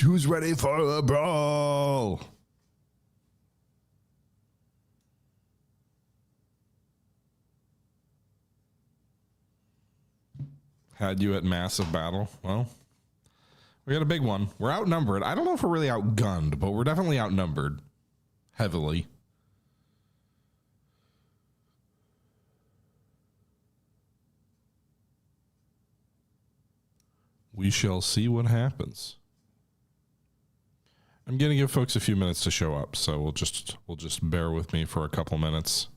Who's ready for a brawl? Had you at massive battle? Well, we got a big one. We're outnumbered. I don't know if we're really outgunned, but we're definitely outnumbered heavily. We shall see what happens. I'm going to give folks a few minutes to show up, so we'll just bear with me for a couple minutes.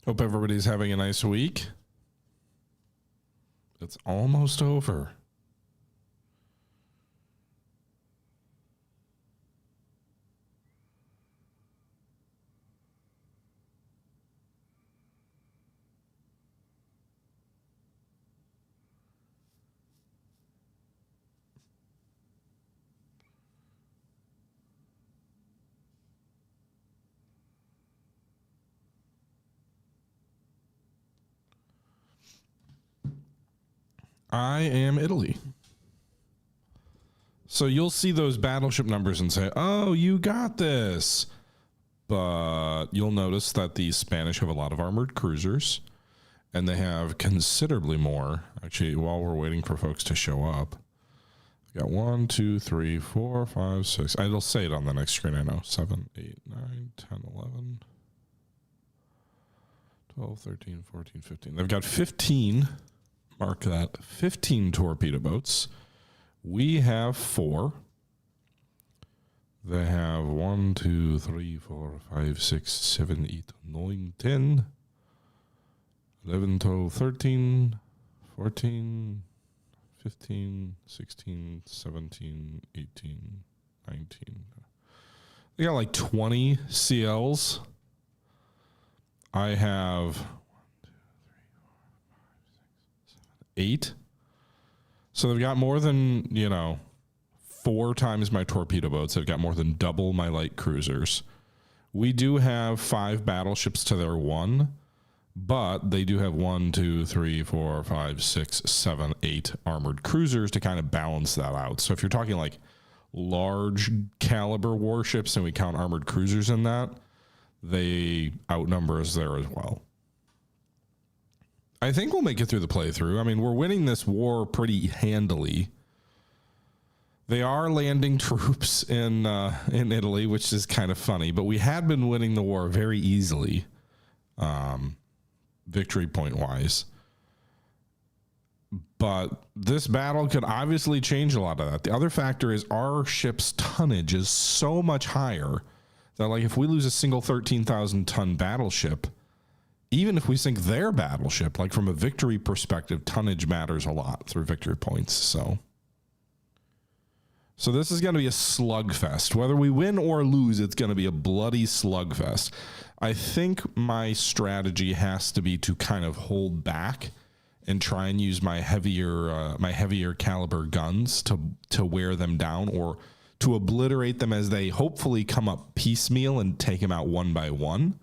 Hope everybody's having a nice week. It's almost over. I am Italy. So you'll see those battleship numbers and say, oh, you got this. But you'll notice that the Spanish have a lot of armored cruisers, and they have considerably more. Actually, while we're waiting for folks to show up, we got 1, 2, 3, 4, 5, 6. It'll say it on the next screen, I know. 7, 8, 9, 10, 11, 12, 13, 14, 15. They've got 15. Mark that. 15 torpedo boats. We have 4. They have 1, 2, 3, 4, 5, 6, 7, 8, 9, 10, 11, 12, 13, 14, 15, 16, 17, 18, 19. They got like 20 CLs. I have 8. So they've got more than, 4 times my torpedo boats. They've got more than double my light cruisers. We do have 5 battleships to their 1, but they do have 1, 2, 3, 4, 5, 6, 7, 8 armored cruisers to kind of balance that out. So if you're talking like large caliber warships and we count armored cruisers in that, they outnumber us there as well. I think we'll make it through the playthrough. I mean, we're winning this war pretty handily. They are landing troops in Italy, which is kind of funny, but we had been winning the war very easily, victory point wise. But this battle could obviously change a lot of that. The other factor is our ship's tonnage is so much higher that, like, if we lose a single 13,000 ton battleship, even if we sink their battleship, like from a victory perspective, tonnage matters a lot through victory points. So this is going to be a slugfest. Whether we win or lose, it's going to be a bloody slugfest. I think my strategy has to be to kind of hold back and try and use my heavier caliber guns to wear them down or to obliterate them as they hopefully come up piecemeal and take them out one by one.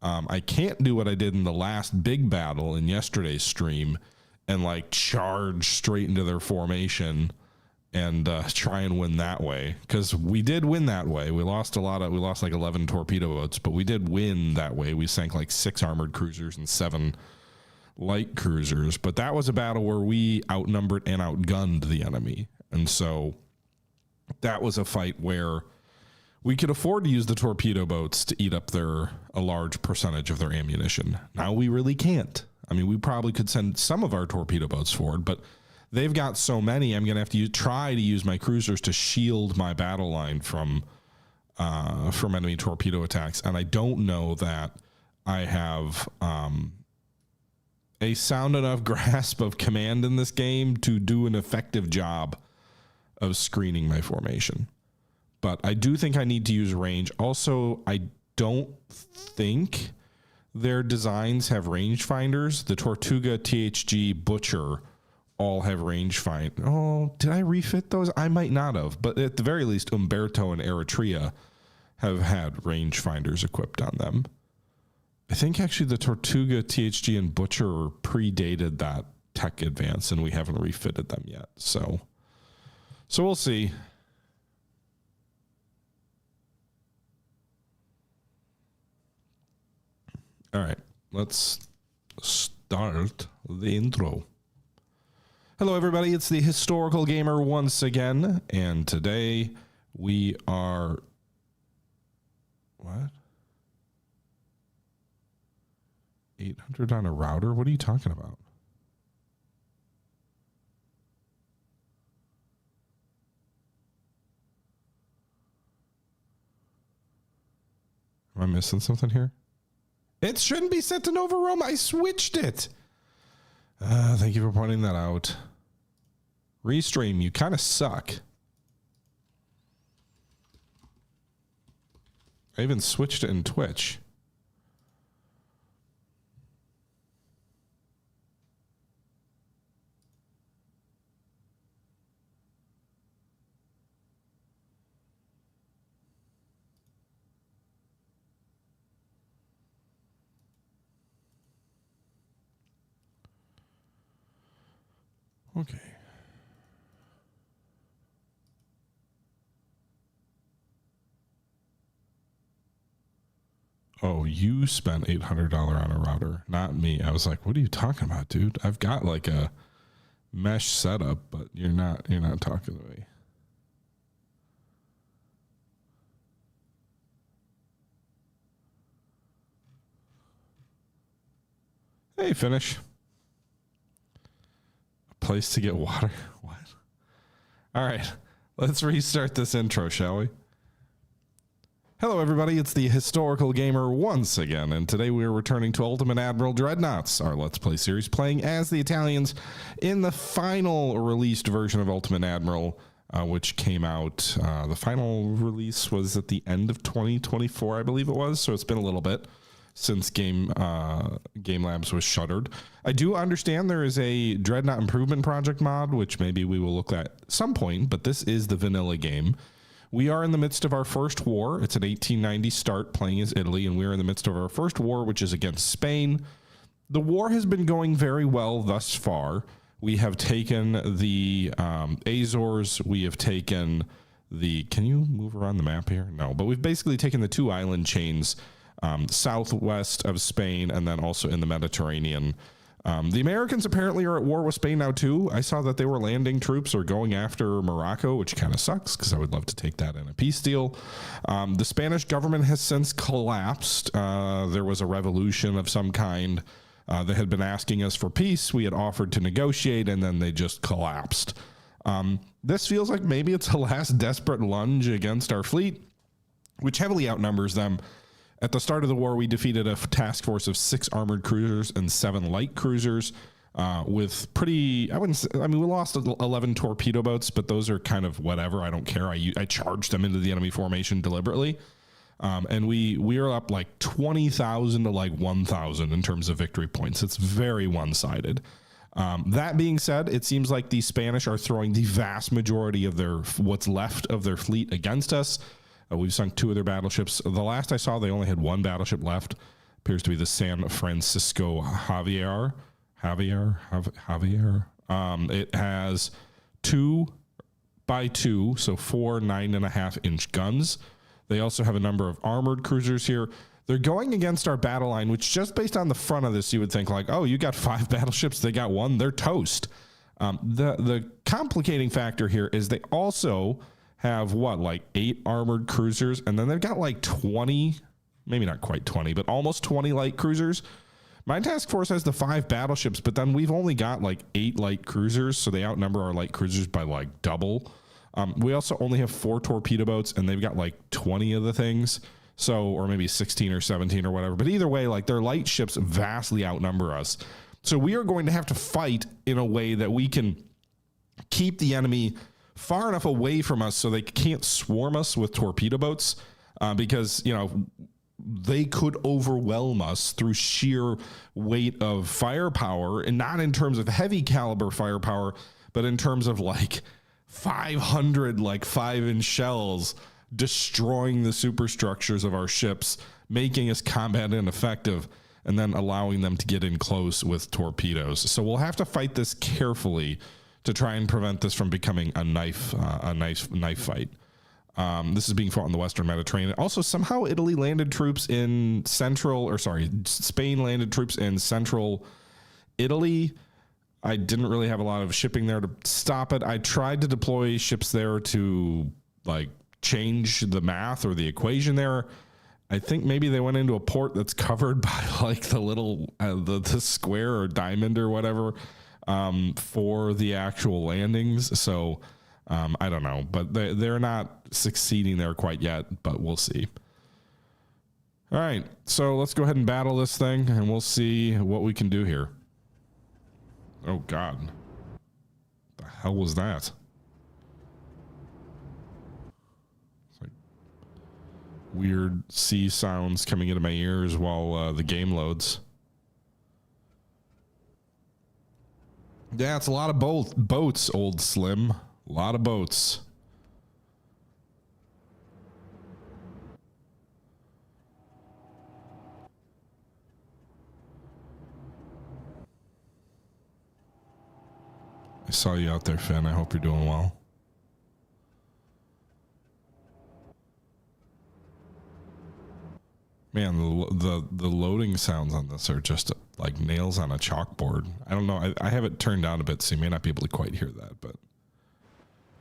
I can't do what I did in the last big battle in yesterday's stream and like charge straight into their formation and try and win that way, because we did win that way. We lost like 11 torpedo boats, but we did win that way. We sank like 6 armored cruisers and 7 light cruisers, but that was a battle where we outnumbered and outgunned the enemy. And so that was a fight where we could afford to use the torpedo boats to eat up a large percentage of their ammunition. Now we really can't. I mean, we probably could send some of our torpedo boats forward, but they've got so many, I'm going to have to try to use my cruisers to shield my battle line from enemy torpedo attacks. And I don't know that I have a sound enough grasp of command in this game to do an effective job of screening my formation. But I do think I need to use range. Also, I don't think their designs have rangefinders. The Tortuga, THG, Butcher all have rangefind. Oh, did I refit those? I might not have. But at the very least, Umberto and Eritrea have had rangefinders equipped on them. I think actually the Tortuga, THG, and Butcher predated that tech advance, and we haven't refitted them yet. So we'll see. All right, let's start the intro. Hello, everybody. It's the Historical Gamer once again, and today we are... What? 800 on a router? What are you talking about? Am I missing something here? It shouldn't be set to Nova Rome. I switched it. Thank you for pointing that out. Restream, you kind of suck. I even switched it in Twitch. Okay. Oh, you spent $800 on a router, not me. I was like, what are you talking about, dude? I've got like a mesh setup, but you're not talking to me. Hey, finish. Place to get water. What? All right, let's restart this intro, shall we? Hello, everybody. It's the Historical Gamer once again, and today we are returning to Ultimate Admiral Dreadnoughts, our Let's Play series, playing as the Italians in the final released version of Ultimate Admiral, which came out. The final release was at the end of 2024, I believe it was, so it's been a little bit since Game Labs was shuttered. I do understand there is a Dreadnought Improvement Project mod, which maybe we will look at some point, but this is the vanilla game. We are in the midst of our first war. It's an 1890 start, playing as Italy, and we're in the midst of our first war, which is against Spain. The war has been going very well thus far. We have taken the Azores. We have taken the... Can you move around the map here? No, but we've basically taken the two island chains southwest of Spain, and then also in the Mediterranean. The Americans apparently are at war with Spain now too. I saw that they were landing troops or going after Morocco, which kind of sucks because I would love to take that in a peace deal. The Spanish government has since collapsed. There was a revolution of some kind. They had been asking us for peace. We had offered to negotiate, and then they just collapsed. This feels like maybe it's a last desperate lunge against our fleet, which heavily outnumbers them. At the start of the war, we defeated a task force of 6 armored cruisers and 7 light cruisers with pretty, we lost 11 torpedo boats, but those are kind of whatever. I don't care. I charged them into the enemy formation deliberately. And we are up like 20,000 to like 1,000 in terms of victory points. It's very one-sided. That being said, it seems like the Spanish are throwing the vast majority of what's left of their fleet against us. We've sunk 2 of their battleships. The last I saw, they only had 1 battleship left. Appears to be the San Francisco Javier. It has 2x2, so 4 9.5-inch guns. They also have a number of armored cruisers here. They're going against our battle line, which just based on the front of this, you would think like, oh, you got 5 battleships, they got 1, they're toast. The complicating factor here is they also have like 8 armored cruisers, and then they've got like 20, maybe not quite 20, but almost 20 light cruisers. My task force has the 5 battleships, but then we've only got like 8 light cruisers, so they outnumber our light cruisers by like double. We also only have 4 torpedo boats, and they've got like 20 of the things, so, or maybe 16 or 17 or whatever. But either way, like their light ships vastly outnumber us. So we are going to have to fight in a way that we can keep the enemy far enough away from us so they can't swarm us with torpedo boats, because, you know, they could overwhelm us through sheer weight of firepower, and not in terms of heavy caliber firepower, but in terms of like 500 like 5-inch shells destroying the superstructures of our ships, making us combat ineffective, and then allowing them to get in close with torpedoes. So we'll have to fight this carefully to try and prevent this from becoming a knife fight. This is being fought in the Western Mediterranean. Also, somehow Spain landed troops in central Italy. I didn't really have a lot of shipping there to stop it. I tried to deploy ships there to like change the math or the equation there. I think maybe they went into a port that's covered by like the little the square or diamond or whatever for the actual landings. So I don't know, but they're not succeeding there quite yet, but we'll see. All right, so let's go ahead and battle this thing, and we'll see what we can do here. Oh, God. The hell was that? It's like weird sea sounds coming into my ears while the game loads. Yeah, it's a lot of boats, old Slim. A lot of boats. I saw you out there, Finn. I hope you're doing well. Man, the loading sounds on this are just like nails on a chalkboard. I don't know. I have it turned down a bit, so you may not be able to quite hear that, but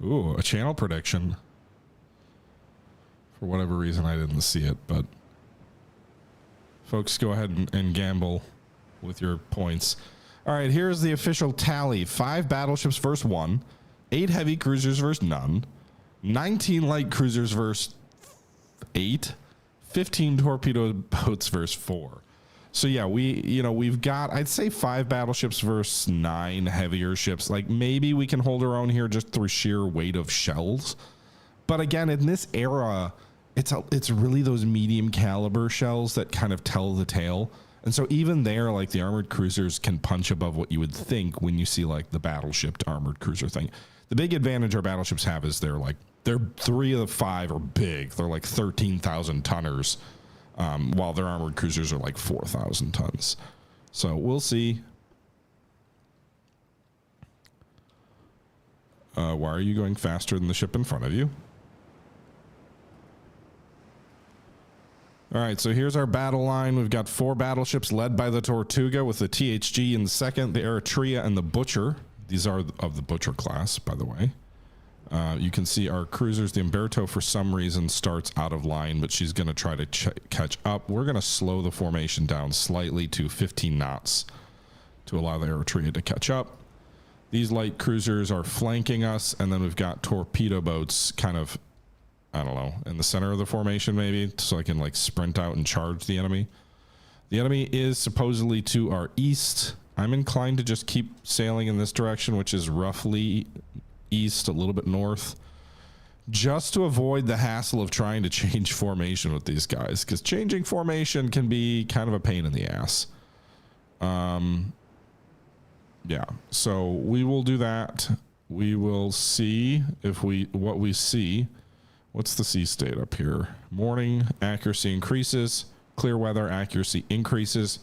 ooh, a channel prediction. For whatever reason, I didn't see it, but folks, go ahead and gamble with your points. All right, here's the official tally. 5 battleships versus 1, 8 heavy cruisers versus none, 19 light cruisers versus 8, 15 torpedo boats versus 4. So yeah, we've got, I'd say 5 battleships versus 9 heavier ships. Like maybe we can hold our own here just through sheer weight of shells. But again, in this era, it's really those medium caliber shells that kind of tell the tale. And so even there, like the armored cruisers can punch above what you would think when you see like the battleship to armored cruiser thing. The big advantage our battleships have is they're 3 of the 5 are big. They're like 13,000 tonners. While their armored cruisers are like 4,000 tons. So we'll see. Why are you going faster than the ship in front of you? All right, so here's our battle line. We've got 4 battleships led by the Tortuga with the THG in the second, the Eritrea and the Butcher. These are of the Butcher class, by the way. You can see our cruisers. The Umberto, for some reason, starts out of line, but she's going to try to catch up. We're going to slow the formation down slightly to 15 knots to allow the Eritrea to catch up. These light cruisers are flanking us, and then we've got torpedo boats kind of, I don't know, in the center of the formation maybe, so I can like sprint out and charge the enemy. The enemy is supposedly to our east. I'm inclined to just keep sailing in this direction, which is roughly east, a little bit north, just to avoid the hassle of trying to change formation with these guys, because changing formation can be kind of a pain in the ass. Yeah, so we will do that. We will see if what we see. What's the sea state up here? Morning, accuracy increases. Clear weather, accuracy increases.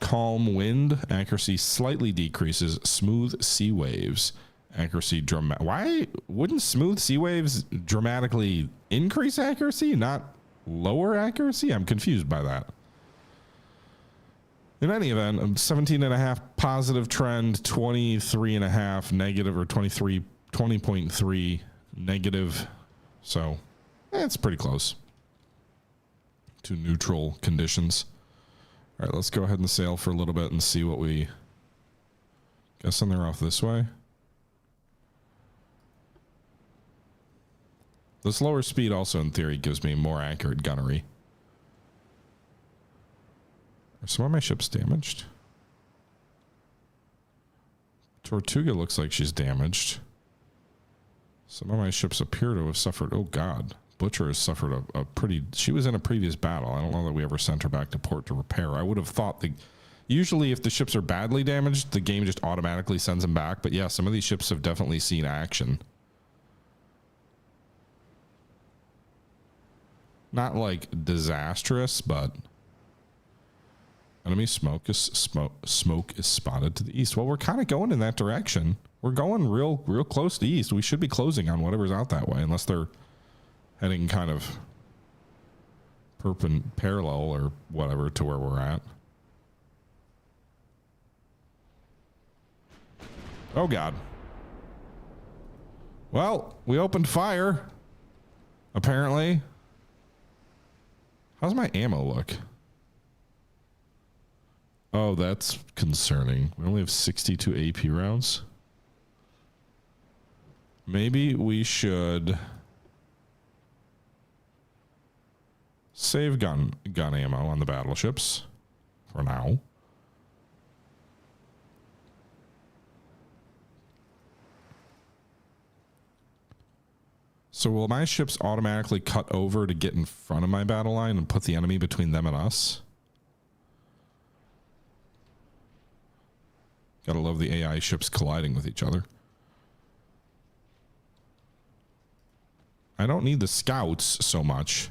Calm wind, accuracy slightly decreases. Smooth sea waves, accuracy why wouldn't smooth sea waves dramatically increase accuracy, not lower accuracy? I'm confused by that. In any event, 17.5 positive trend, 23.5 negative, or 20.3 negative. So it's pretty close to neutral conditions. All right, let's go ahead and sail for a little bit and see what we, guessing they're off this way. The slower speed also, in theory, gives me more accurate gunnery. Are some of my ships damaged? Tortuga looks like she's damaged. Some of my ships appear to have suffered. Oh God, Butcher has suffered a pretty. She was in a previous battle. I don't know that we ever sent her back to port to repair. I would have thought usually if the ships are badly damaged, the game just automatically sends them back. But yeah, some of these ships have definitely seen action. Not like disastrous, but enemy smoke is spotted to the east. Well, we're kind of going in that direction. We're going real close to east. We should be closing on whatever's out that way, unless they're heading kind of parallel or whatever to where we're at. Oh God. Well, we opened fire. Apparently. How's my ammo look? Oh, that's concerning. We only have 62 AP rounds. Maybe we should save gun ammo on the battleships for now. So will my ships automatically cut over to get in front of my battle line and put the enemy between them and us? Gotta love the AI ships colliding with each other. I don't need the scouts so much.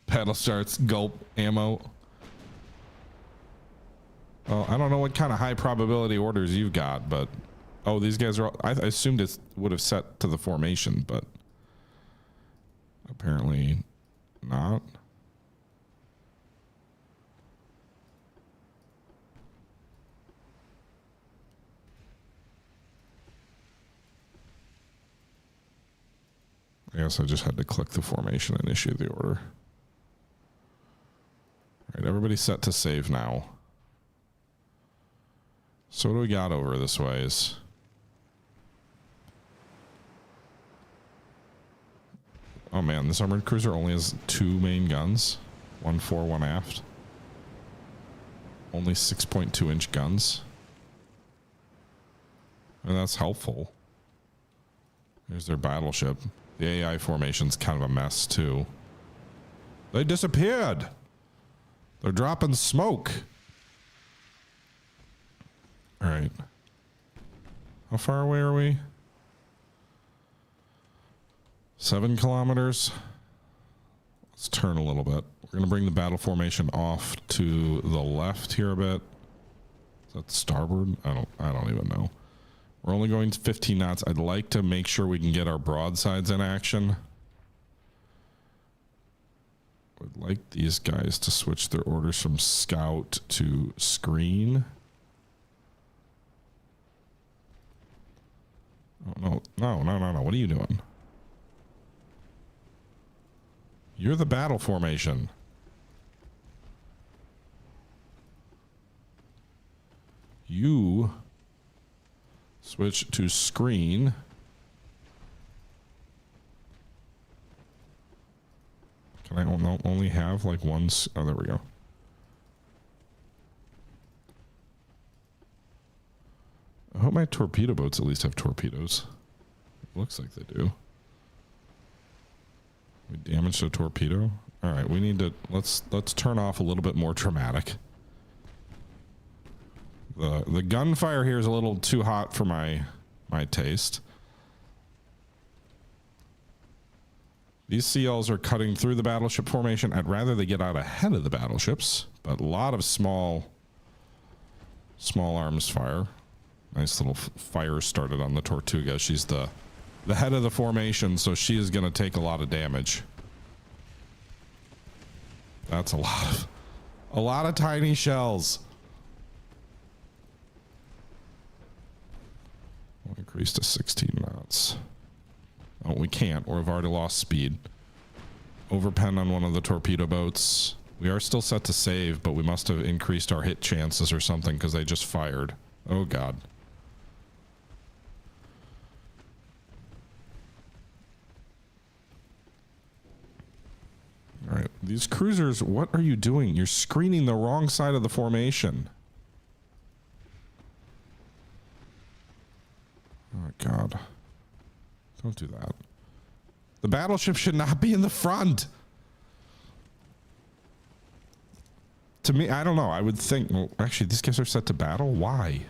Battle starts, gulp, ammo. Well, I don't know what kind of high probability orders you've got, but... Oh, these guys are all... I assumed it would have set to the formation, but... Apparently not. I guess I just had to click the formation and issue the order. All right, everybody set to save now. So what do we got over this ways? Oh man, this armored cruiser only has 2 main guns. 1 fore, 1 aft. Only 6.2 inch guns. And that's helpful. Here's their battleship. The AI formation's kind of a mess too. They disappeared! They're dropping smoke. All right. How far away are we? 7 kilometers. Let's turn a little bit. We're going to bring the battle formation off to the left here a bit. Is that starboard? I don't even know. We're only going to 15 knots. I'd like to make sure we can get our broadsides in action. Would like these guys to switch their orders from scout to screen. Oh, no. What are you doing? You're the battle formation. You switch to screen. Can I only have like one? Oh, there we go. I hope my torpedo boats at least have torpedoes. It looks like they do. We damaged a torpedo. All right, we need to let's turn off a little bit more dramatic. The gunfire here is a little too hot for my taste. These CLs are cutting through the battleship formation. I'd rather they get out ahead of the battleships, but a lot of small arms fire. Nice little fire started on the Tortuga. She's the head of the formation, so she is going to take a lot of damage. That's a lot of tiny shells. We'll increase to 16 knots. Oh, we can't, or we've already lost speed. Overpen on one of the torpedo boats. We are still set to save, but we must have increased our hit chances or something because they just fired. Oh God. All right, these cruisers, what are you doing? You're screening the wrong side of the formation. Oh my God. Don't do that. The battleship should not be in the front. To me, I don't know. I would think, well, actually, these guys are set to battle. Why?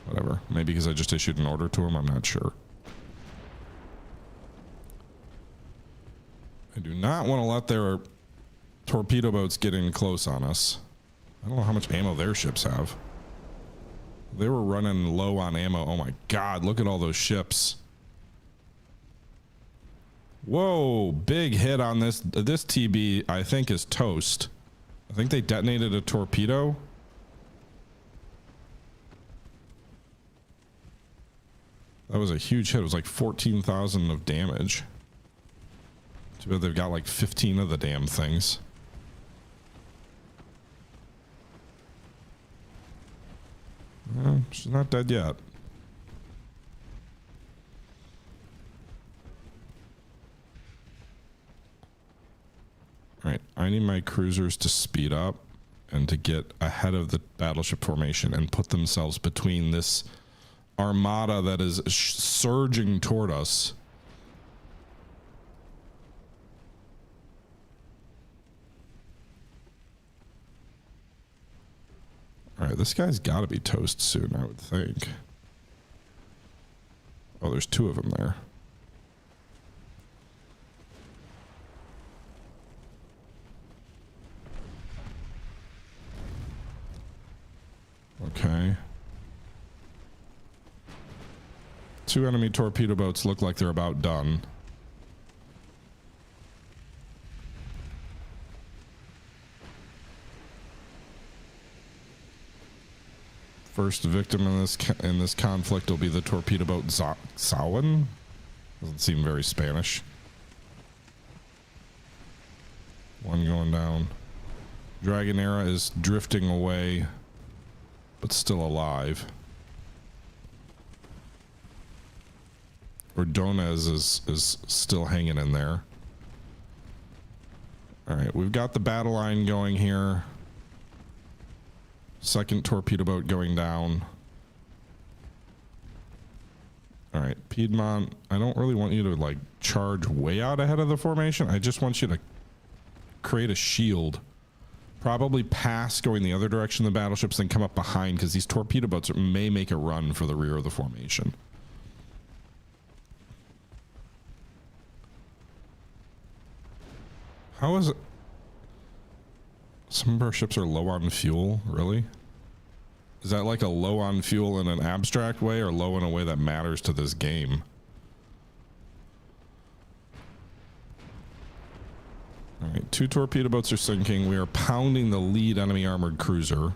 Whatever. Maybe because I just issued an order to them. I'm not sure. I do not want to let their torpedo boats get in close on us. I don't know how much ammo their ships have. They were running low on ammo. Oh my God, look at all those ships. Whoa, big hit on this. This TB, I think, is toast. I think they detonated a torpedo. That was a huge hit. It was like 14,000 of damage. Too bad they've got like 15 of the damn things. Well, she's not dead yet. All right, I need my cruisers to speed up and to get ahead of the battleship formation and put themselves between this armada that is surging toward us. All right, this guy's got to be toast soon, I would think. Oh, there's two of them there. Okay. Two enemy torpedo boats look like they're about done. First victim in this conflict will be the torpedo boat Zawin. Doesn't seem very Spanish. One going down. Dragonera is drifting away, but still alive. Ordonez is still hanging in there. All right, we've got the battle line going here. Second torpedo boat going down. All right, Piedmont, I don't really want you to like charge way out ahead of the formation. I just want you to create a shield. Probably pass going the other direction of the battleships, then come up behind, because these torpedo boats may make a run for the rear of the formation. How is it? Some of our ships are low on fuel, really? Is that like a low on fuel in an abstract way, or low in a way that matters to this game? All right, two torpedo boats are sinking. We are pounding the lead enemy armored cruiser.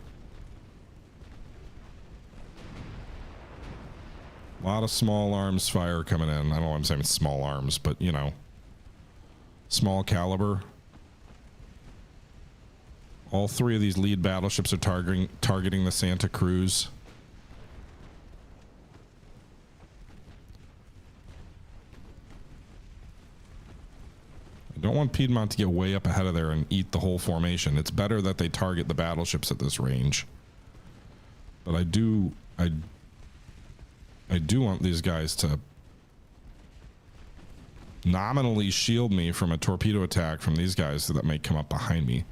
A lot of small arms fire coming in. I don't know why I'm saying small arms, but you know, small caliber. All three of these lead battleships are targeting the Santa Cruz. I don't want Piedmont to get way up ahead of there and eat the whole formation. It's better that they target the battleships at this range. But I do want these guys to nominally shield me from a torpedo attack from these guys that may come up behind me.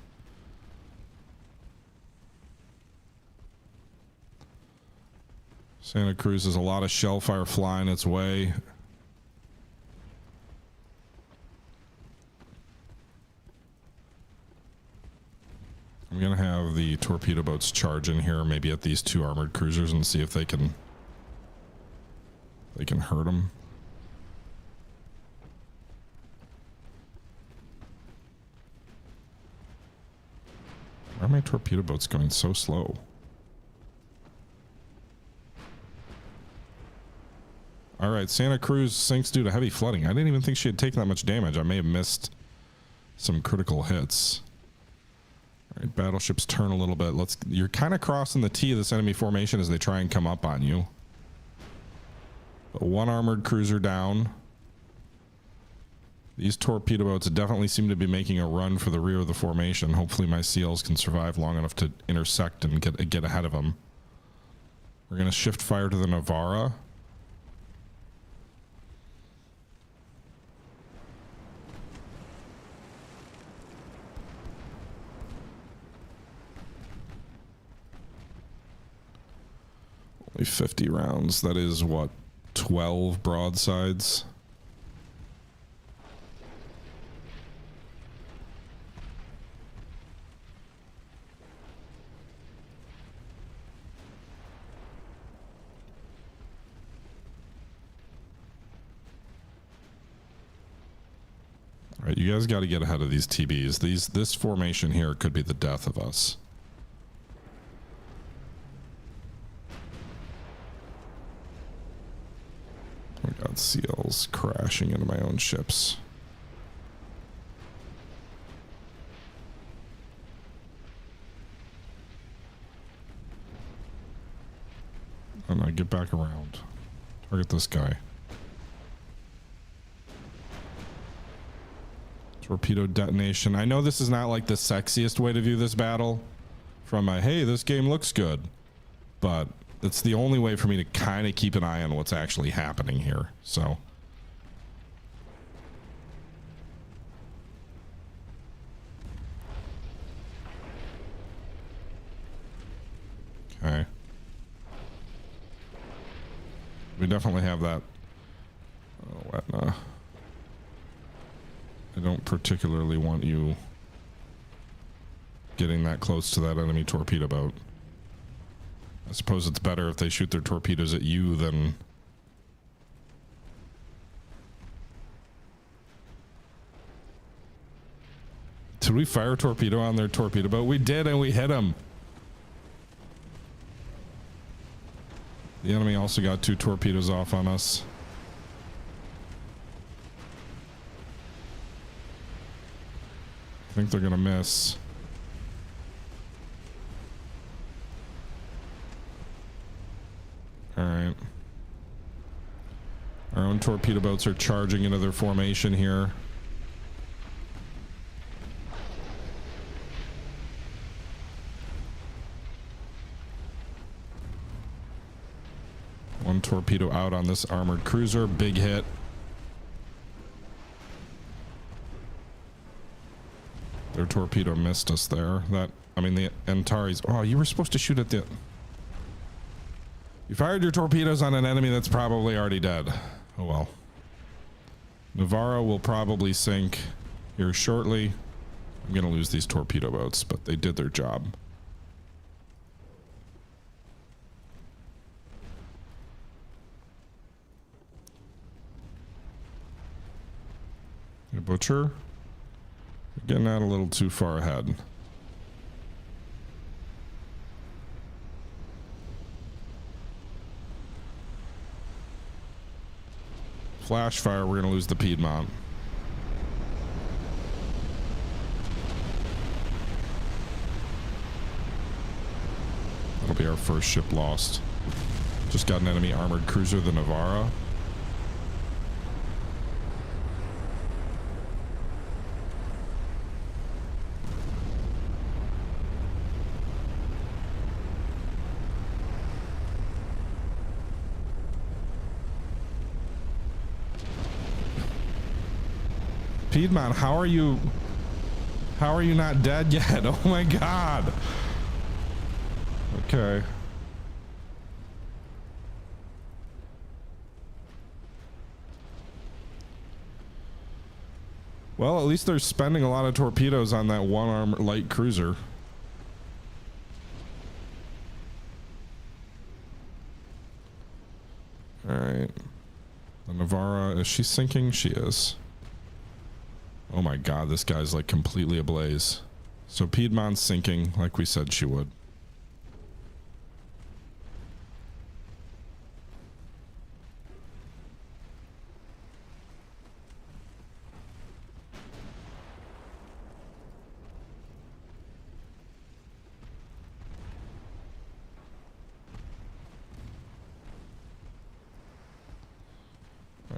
Santa Cruz has a lot of shell fire flying its way. I'm gonna have the torpedo boats charge in here, maybe at these two armored cruisers, and see if they can hurt them. Why are my torpedo boats going so slow? All right, Santa Cruz sinks due to heavy flooding. I didn't even think she had taken that much damage. I may have missed some critical hits. All right, battleships turn a little bit. You're kind of crossing the T of this enemy formation as they try and come up on you. But one armored cruiser down. These torpedo boats definitely seem to be making a run for the rear of the formation. Hopefully my CLs can survive long enough to intersect and get ahead of them. We're going to shift fire to the Navara. Only 50 rounds. That is what, 12 broadsides? All right, you guys got to get ahead of these TBs. This formation here could be the death of us. I got seals crashing into my own ships. And I get back around. Target this guy. Torpedo detonation. I know this is not like the sexiest way to view this battle from a, hey, this game looks good, but it's the only way for me to kind of keep an eye on what's actually happening here. So okay, we definitely have that. Oh, Etna. I don't particularly want you getting that close to that enemy torpedo boat. I suppose it's better if they shoot their torpedoes at you than... Did we fire a torpedo on their torpedo boat? We did, and we hit them. The enemy also got 2 torpedoes off on us. I think they're gonna miss. All right. Our own torpedo boats are charging into their formation here. One torpedo out on this armored cruiser. Big hit. Their torpedo missed us there. I mean, the Antares. Oh, you were supposed to shoot at the... You fired your torpedoes on an enemy that's probably already dead. Oh well. Navarro will probably sink here shortly. I'm going to lose these torpedo boats, but they did their job. Hey, Butcher. You're getting out a little too far ahead. Flash fire, we're going to lose the Piedmont. That'll be our first ship lost. Just got an enemy armored cruiser, the Navara. Piedmont, how are you not dead yet? Oh my god. Okay. Well, at least they're spending a lot of torpedoes on that one armored light cruiser. All right. The Navara, is she sinking? She is. Oh my god, this guy's like completely ablaze. So Piedmont's sinking like we said she would.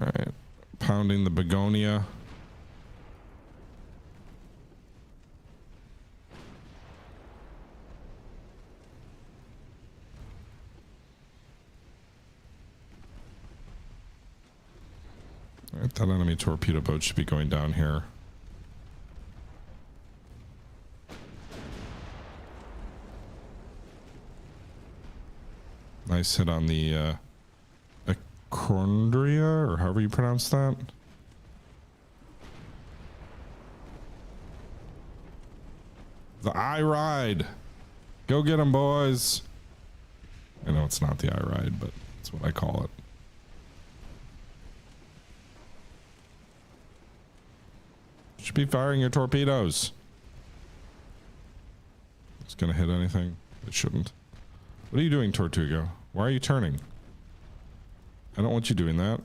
All right, pounding the Begonia. That enemy torpedo boat should be going down here. Nice hit on the Acrondria, or however you pronounce that. The I Ride. Go get them, boys. I know it's not the I Ride, but that's what I call it. Should be firing your torpedoes. It's gonna hit anything. It shouldn't. What are you doing, Tortuga? Why are you turning? I don't want you doing that.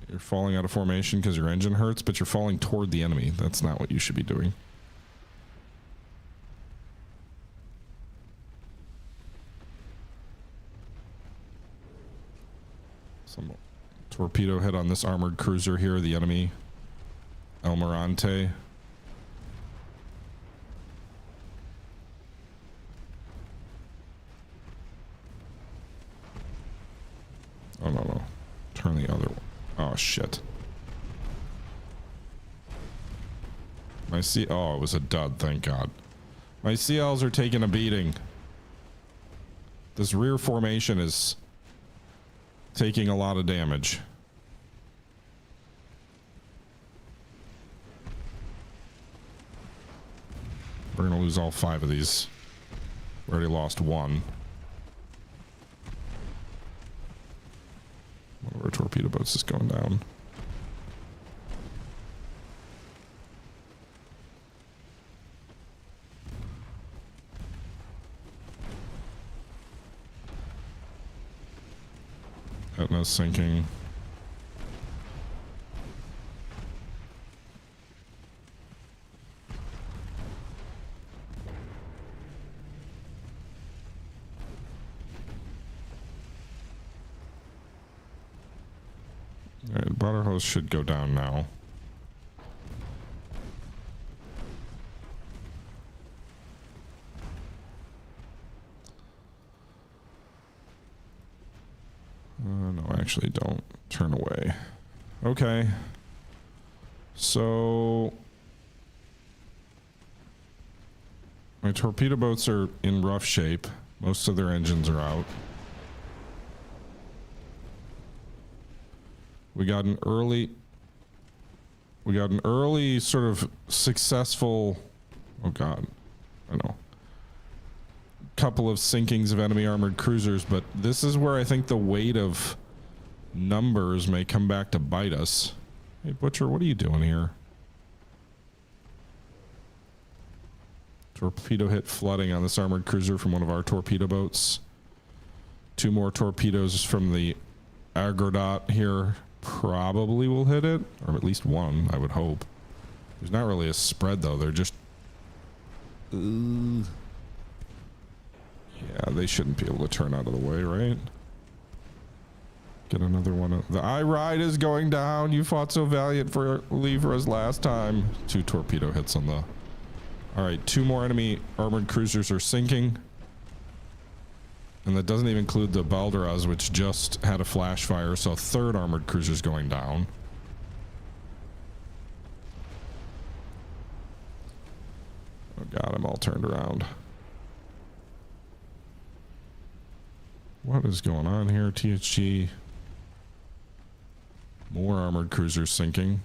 You're falling out of formation because your engine hurts, but you're falling toward the enemy. That's not what you should be doing. Some torpedo hit on this armored cruiser here, the enemy Almirante. Oh, no. Turn the other one. Oh, shit. My oh, it was a dud, thank God. My CLs are taking a beating. This rear formation is taking a lot of damage. We're gonna lose all 5 of these. We already lost 1. One of our torpedo boats is going down. Etna's sinking. Alright, butter hose should go down now. No, actually don't. Turn away. Okay. So my torpedo boats are in rough shape. Most of their engines are out. We got an early sort of successful, oh God, I know, couple of sinkings of enemy armored cruisers, but this is where I think the weight of numbers may come back to bite us. Hey, Butcher, what are you doing here? Torpedo hit flooding on this armored cruiser from one of our torpedo boats. 2 more torpedoes from the Agrodot here probably will hit it, or at least 1, I would hope. There's not really a spread though. They're just yeah, they shouldn't be able to turn out of the way, right? Get another one. The I Ride is going down. You fought so valiantly for us last time. 2 torpedo hits on the... Alright, 2 more enemy armored cruisers are sinking. And that doesn't even include the Balderas, which just had a flash fire, so 3rd armored cruiser's going down. Oh God, I'm all turned around. What is going on here? THG. More armored cruisers sinking.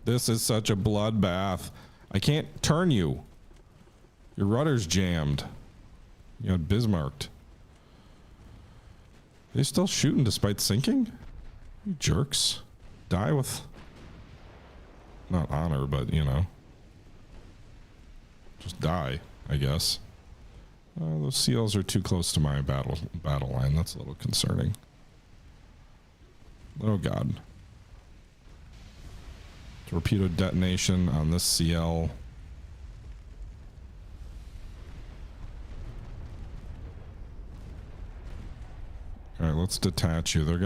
This is such a bloodbath. I can't turn you. Your rudder's jammed. You got Bismarcked. They still shooting despite sinking? You jerks. Die with... not honor, but you know. Just die, I guess. Those seals are too close to my battle line. That's a little concerning. Oh God. Torpedo detonation on this CL. All right, let's detach you. They're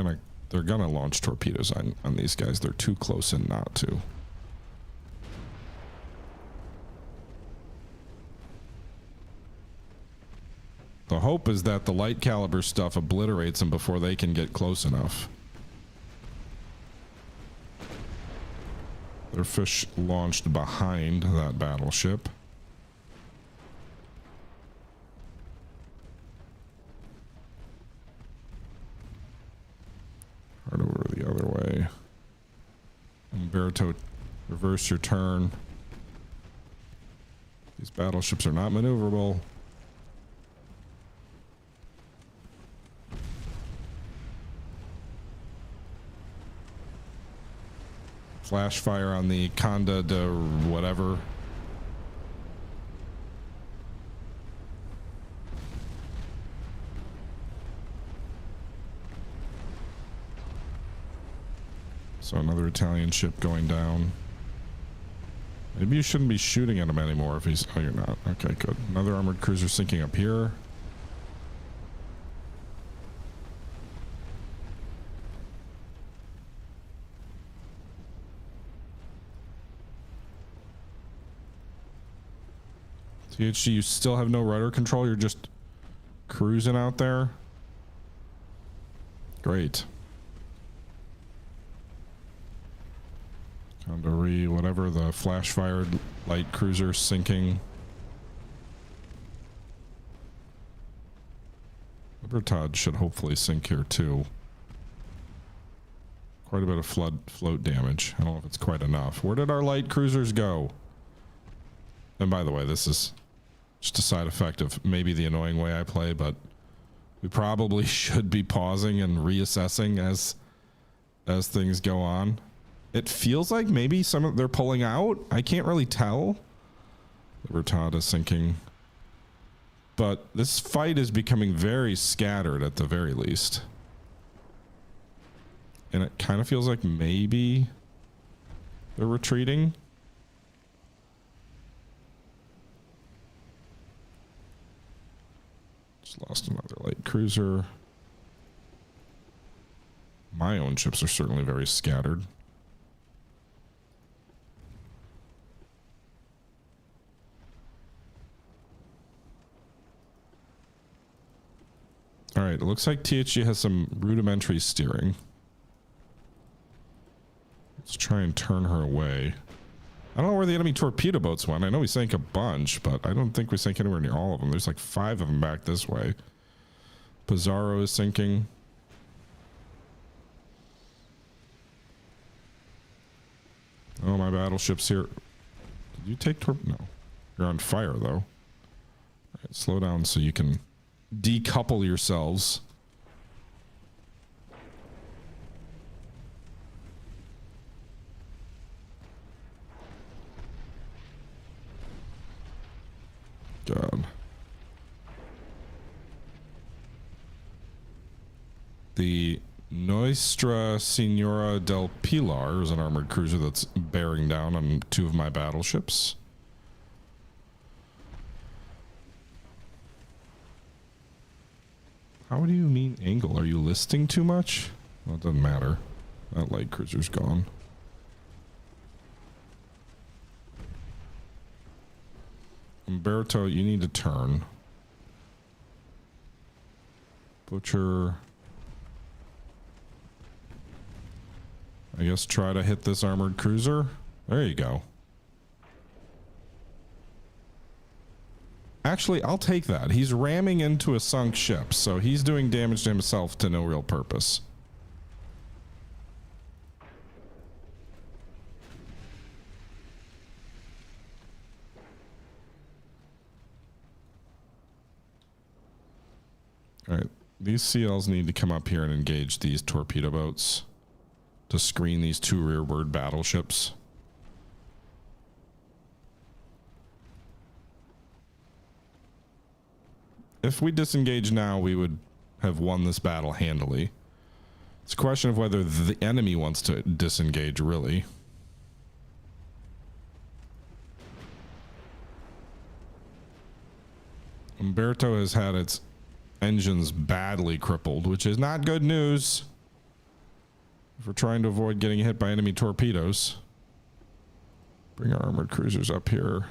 gonna launch torpedoes on these guys. They're too close in not to. The hope is that the light caliber stuff obliterates them before they can get close enough. Their fish launched behind that battleship. Hard over the other way. Umberto, reverse your turn. These battleships are not maneuverable. Flash fire on the Conda de whatever. So another Italian ship going down. Maybe you shouldn't be shooting at him anymore if he's... Oh, you're not. Okay, good. Another armored cruiser sinking up here. THG, you still have no rudder control? You're just cruising out there? Great. Condori, whatever, the flash-fired light cruiser sinking. Libertad should hopefully sink here too. Quite a bit of float damage. I don't know if it's quite enough. Where did our light cruisers go? And by the way, this is just a side effect of maybe the annoying way I play, but we probably should be pausing and reassessing as things go on. It feels like maybe they're pulling out. I can't really tell. Libertad is sinking. But this fight is becoming very scattered at the very least. And it kind of feels like maybe they're retreating. Just lost another light cruiser. My own ships are certainly very scattered. All right, it looks like THG has some rudimentary steering. Let's try and turn her away. I don't know where the enemy torpedo boats went. I know we sank a bunch, but I don't think we sank anywhere near all of them. There's like 5 of them back this way. Pizarro is sinking. Oh, my battleship's here. Did you take No. You're on fire, though. All right, slow down so you can decouple yourselves. God. The Nuestra Senora del Pilar is an armored cruiser that's bearing down on 2 of my battleships. How do you mean angle? Are you listing too much? Well, it doesn't matter. That light cruiser's gone. Umberto, you need to turn. Butcher. I guess try to hit this armored cruiser. There you go. Actually, I'll take that. He's ramming into a sunk ship, so he's doing damage to himself to no real purpose. All right, these CLs need to come up here and engage these torpedo boats to screen these 2 rearward battleships. If we disengage now, we would have won this battle handily. It's a question of whether the enemy wants to disengage, really. Umberto has had its engines badly crippled, which is not good news if we're trying to avoid getting hit by enemy torpedoes. Bring our armored cruisers up here.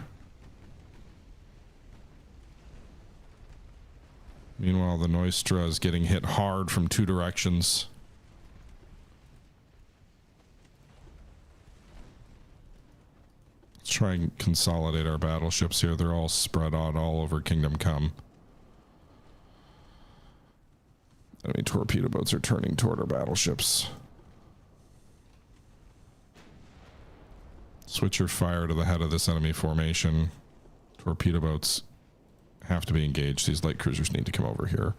Meanwhile, the Nostra is getting hit hard from 2 directions. Let's try and consolidate our battleships here. They're all spread out all over Kingdom Come. Enemy torpedo boats are turning toward our battleships. Switch your fire to the head of this enemy formation. Torpedo boats have to be engaged. These light cruisers need to come over here.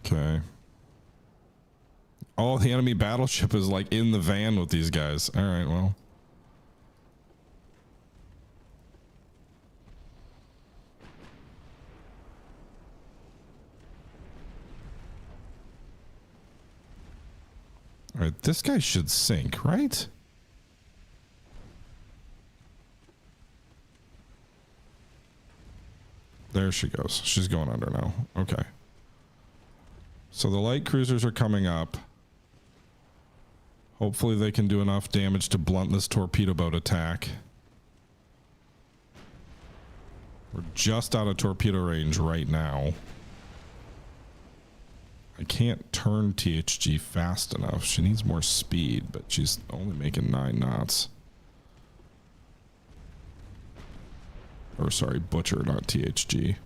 Okay. Oh, the enemy battleship is like in the van with these guys. All right, well. All right, this guy should sink, right? There she goes. She's going under now. Okay. So the light cruisers are coming up. Hopefully they can do enough damage to blunt this torpedo boat attack. We're just out of torpedo range right now. I can't turn THG fast enough. She needs more speed, but she's only making 9 knots. Or sorry, Butcher, not THG.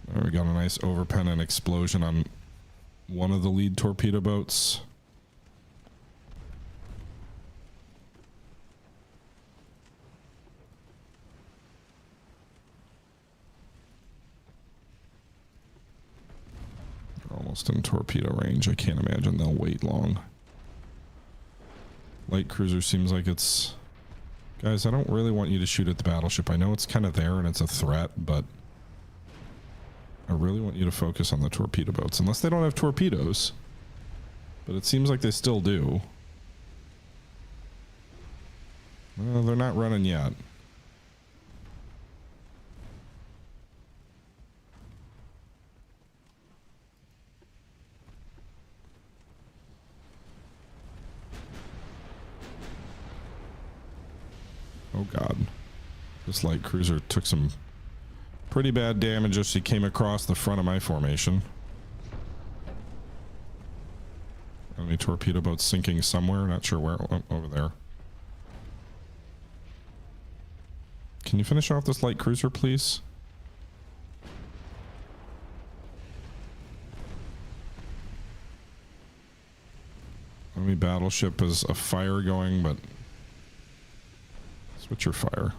There, we got a nice overpen and explosion on one of the lead torpedo boats. They're almost in torpedo range. I can't imagine they'll wait long. Light cruiser seems like it's... Guys, I don't really want you to shoot at the battleship. I know it's kind of there and it's a threat, but I really want you to focus on the torpedo boats. Unless they don't have torpedoes. But it seems like they still do. Well, they're not running yet. Oh god. This light cruiser took some pretty bad damage as she came across the front of my formation. Enemy torpedo boat sinking somewhere, not sure where. Oh, over there. Can you finish off this light cruiser, please? Enemy battleship is a fire going, but switch your fire.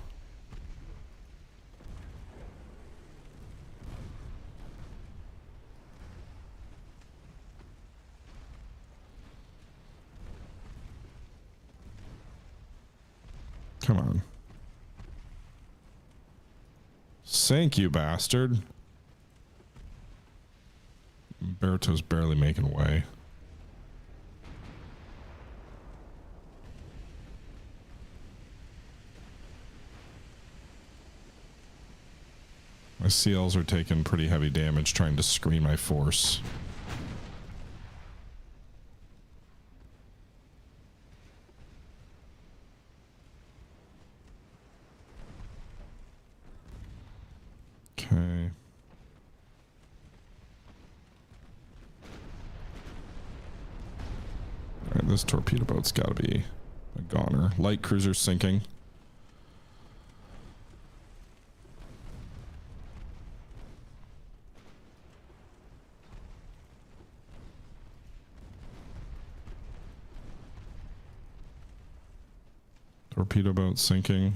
Come on. Sink, you bastard. Berto's barely making way. My CLs are taking pretty heavy damage trying to screen my force. Okay. Alright, this torpedo boat's gotta be a goner. Light cruiser sinking. Torpedo boat sinking.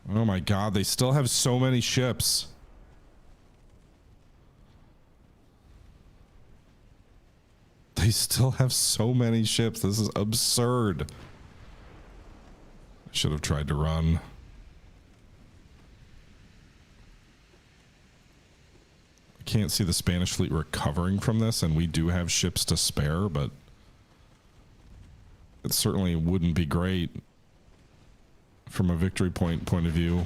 Oh my god, they still have so many ships. They still have so many ships. This is absurd. I should have tried to run. I can't see the Spanish fleet recovering from this, and we do have ships to spare, but it certainly wouldn't be great from a victory point of view.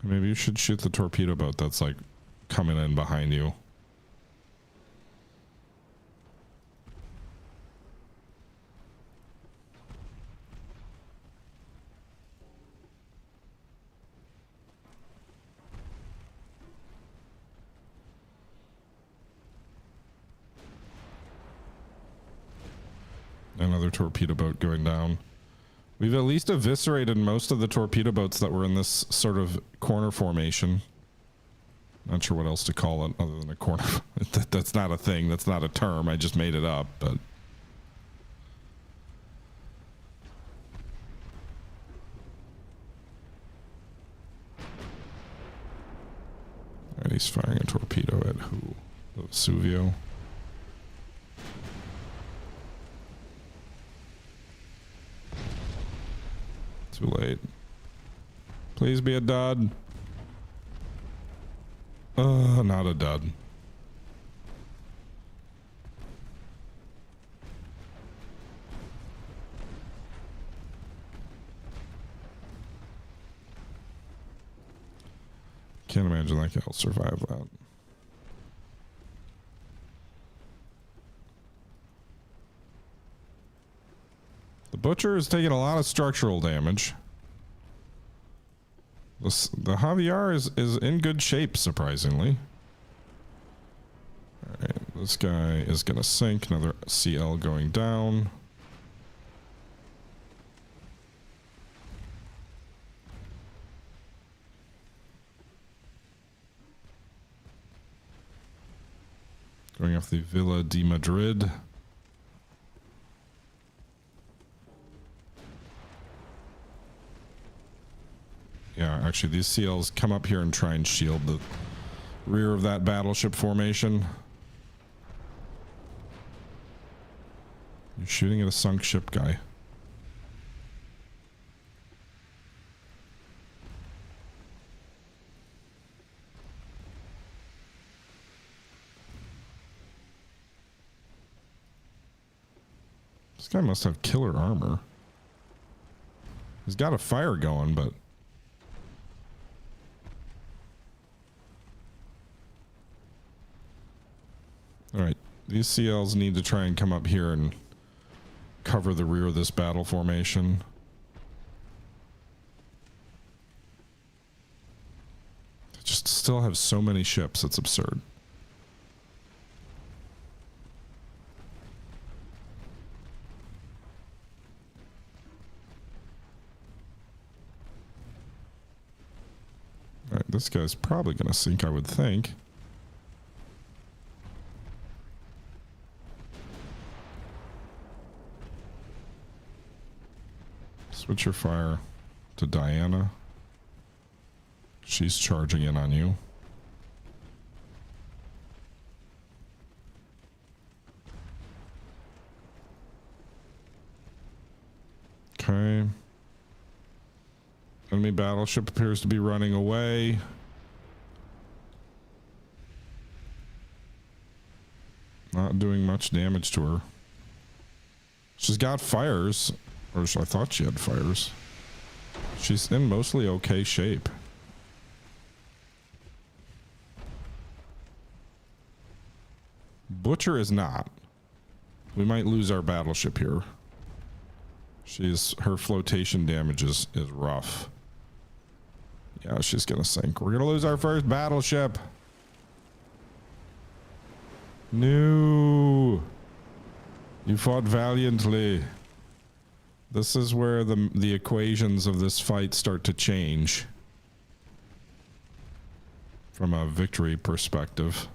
Maybe you should shoot the torpedo boat that's like coming in behind you. Another torpedo boat going down. We've at least eviscerated most of the torpedo boats that were in this sort of corner formation. Not sure what else to call it other than a corner. That's not a thing. That's not a term. I just made it up, but... Alright, he's firing a torpedo at who? The Vesuvio. Too late. Please be a dud. Not a dud. Can't imagine that I'll survive that. The Butcher is taking a lot of structural damage. The Javier is in good shape, surprisingly. Alright, this guy is going to sink. Another CL going down. Going off the Villa de Madrid. Yeah, actually, these CLs come up here and try and shield the rear of that battleship formation. You're shooting at a sunk ship, guy. This guy must have killer armor. He's got a fire going, but... Alright, these CLs need to try and come up here and cover the rear of this battle formation. They just still have so many ships, it's absurd. Alright, this guy's probably going to sink, I would think. Switch your fire to Diana. She's charging in on you. Okay. Enemy battleship appears to be running away. Not doing much damage to her. She's got fires. Or I thought she had fires. She's in mostly okay shape. Butcher is not. We might lose our battleship here. Her flotation damage is rough. Yeah, she's gonna sink. We're gonna lose our first battleship. No. You fought valiantly. This is where the equations of this fight start to change from a victory perspective.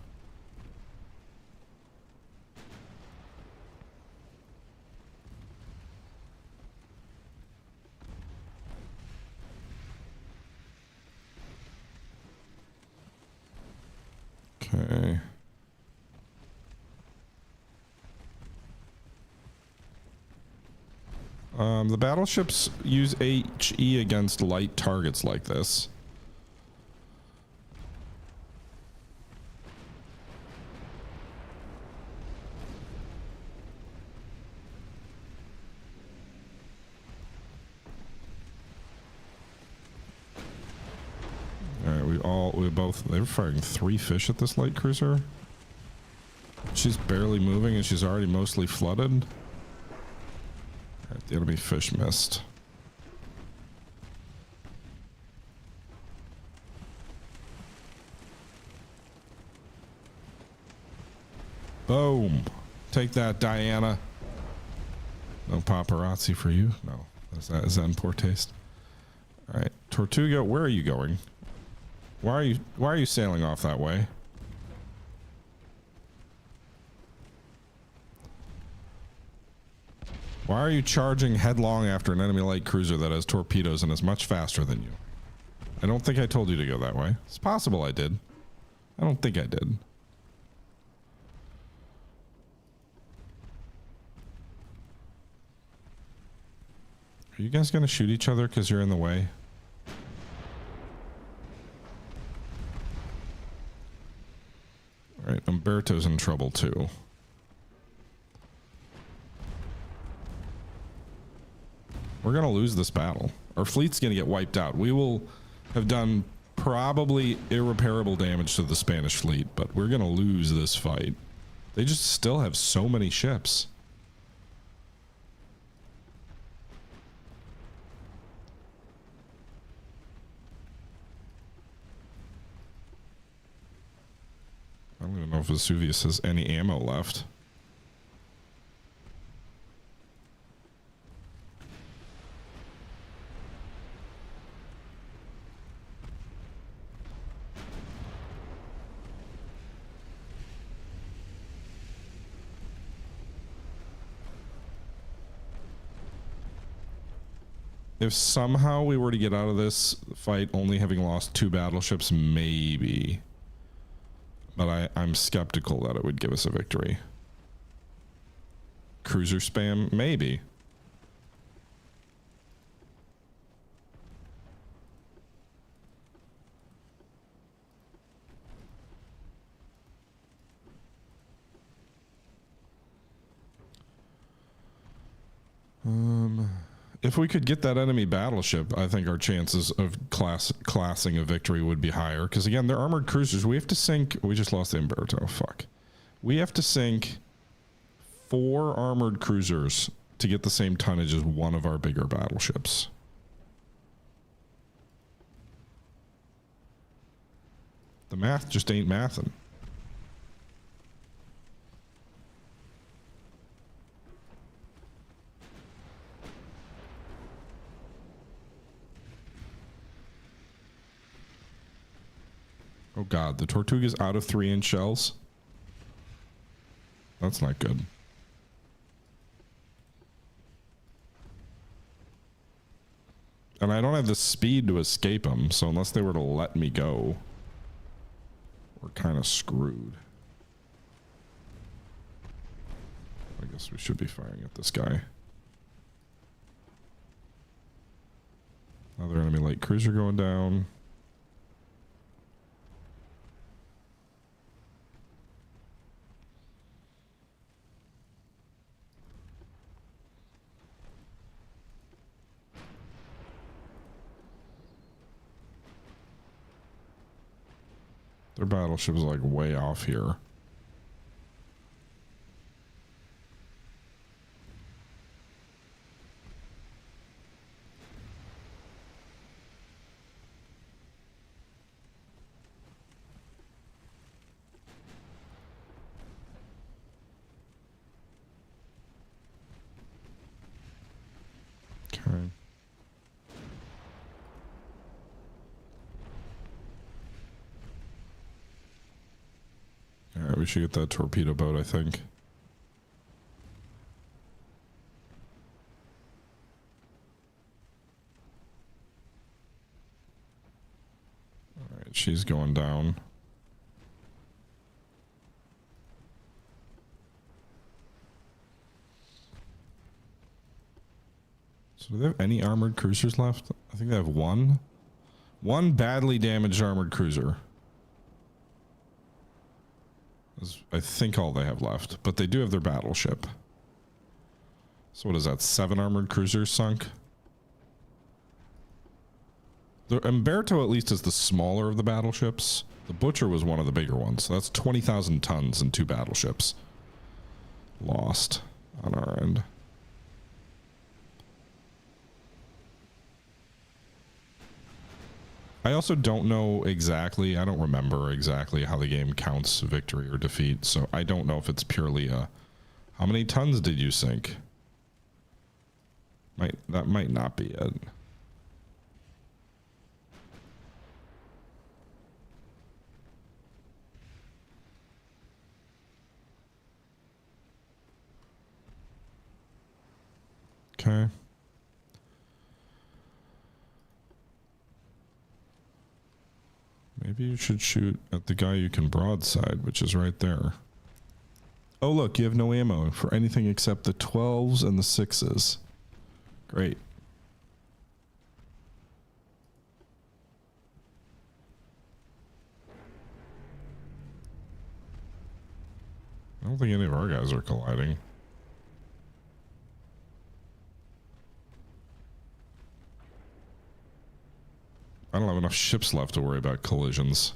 Okay. The battleships use HE against light targets like this. They were firing 3 fish at this light cruiser. She's barely moving and she's already mostly flooded. Alright, the enemy fish missed. Boom. Take that, Diana. No paparazzi for you. No. Is that in poor taste? Alright. Tortuga, where are you going? Why are you sailing off that way? Why are you charging headlong after an enemy light cruiser that has torpedoes and is much faster than you? I don't think I told you to go that way. It's possible I did. I don't think I did. Are you guys gonna shoot each other because you're in the way? Alright, Umberto's in trouble too. We're gonna lose this battle. Our fleet's gonna get wiped out. We will have done probably irreparable damage to the Spanish fleet, but we're gonna lose this fight. They just still have so many ships. I don't even know if Vesuvius has any ammo left. If somehow we were to get out of this fight only having lost 2 battleships, maybe. But I'm skeptical that it would give us a victory. Cruiser spam? Maybe. If we could get that enemy battleship, I think our chances of classing a victory would be higher. Because again, they're armored cruisers. We have to sink. We just lost the Umberto. Fuck. We have to sink 4 armored cruisers to get the same tonnage as one of our bigger battleships. The math just ain't mathin'. Oh god, the Tortuga's out of 3-inch shells. That's not good. And I don't have the speed to escape them, so unless they were to let me go, we're kind of screwed. I guess we should be firing at this guy. Another enemy light cruiser going down. Their battleship is like way off here. Okay. Alright, we should get that torpedo boat, I think. Alright, she's going down. So do they have any armored cruisers left? I think they have one. One badly damaged armored cruiser. That's, I think, all they have left. But they do have their battleship. So what is that? 7 armored cruisers sunk? The Umberto at least is the smaller of the battleships. The Butcher was one of the bigger ones. So that's 20,000 tons and 2 battleships lost on our end. I also don't know exactly, I don't remember exactly how the game counts victory or defeat, so I don't know if it's purely a, how many tons did you sink? That might not be it. Okay. Maybe you should shoot at the guy you can broadside, which is right there. Oh, look, you have no ammo for anything except the 12s and the 6s. Great. I don't think any of our guys are colliding. I don't have enough ships left to worry about collisions.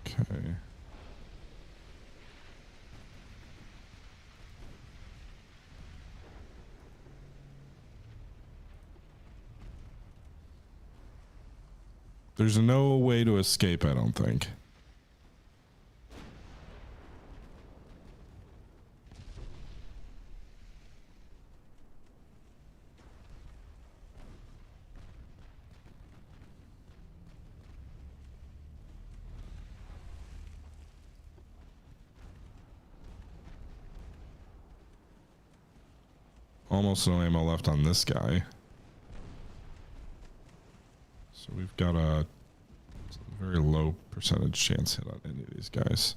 Okay. There's no way to escape, I don't think. Almost no ammo left on this guy. So we've got a very low percentage chance hit on any of these guys.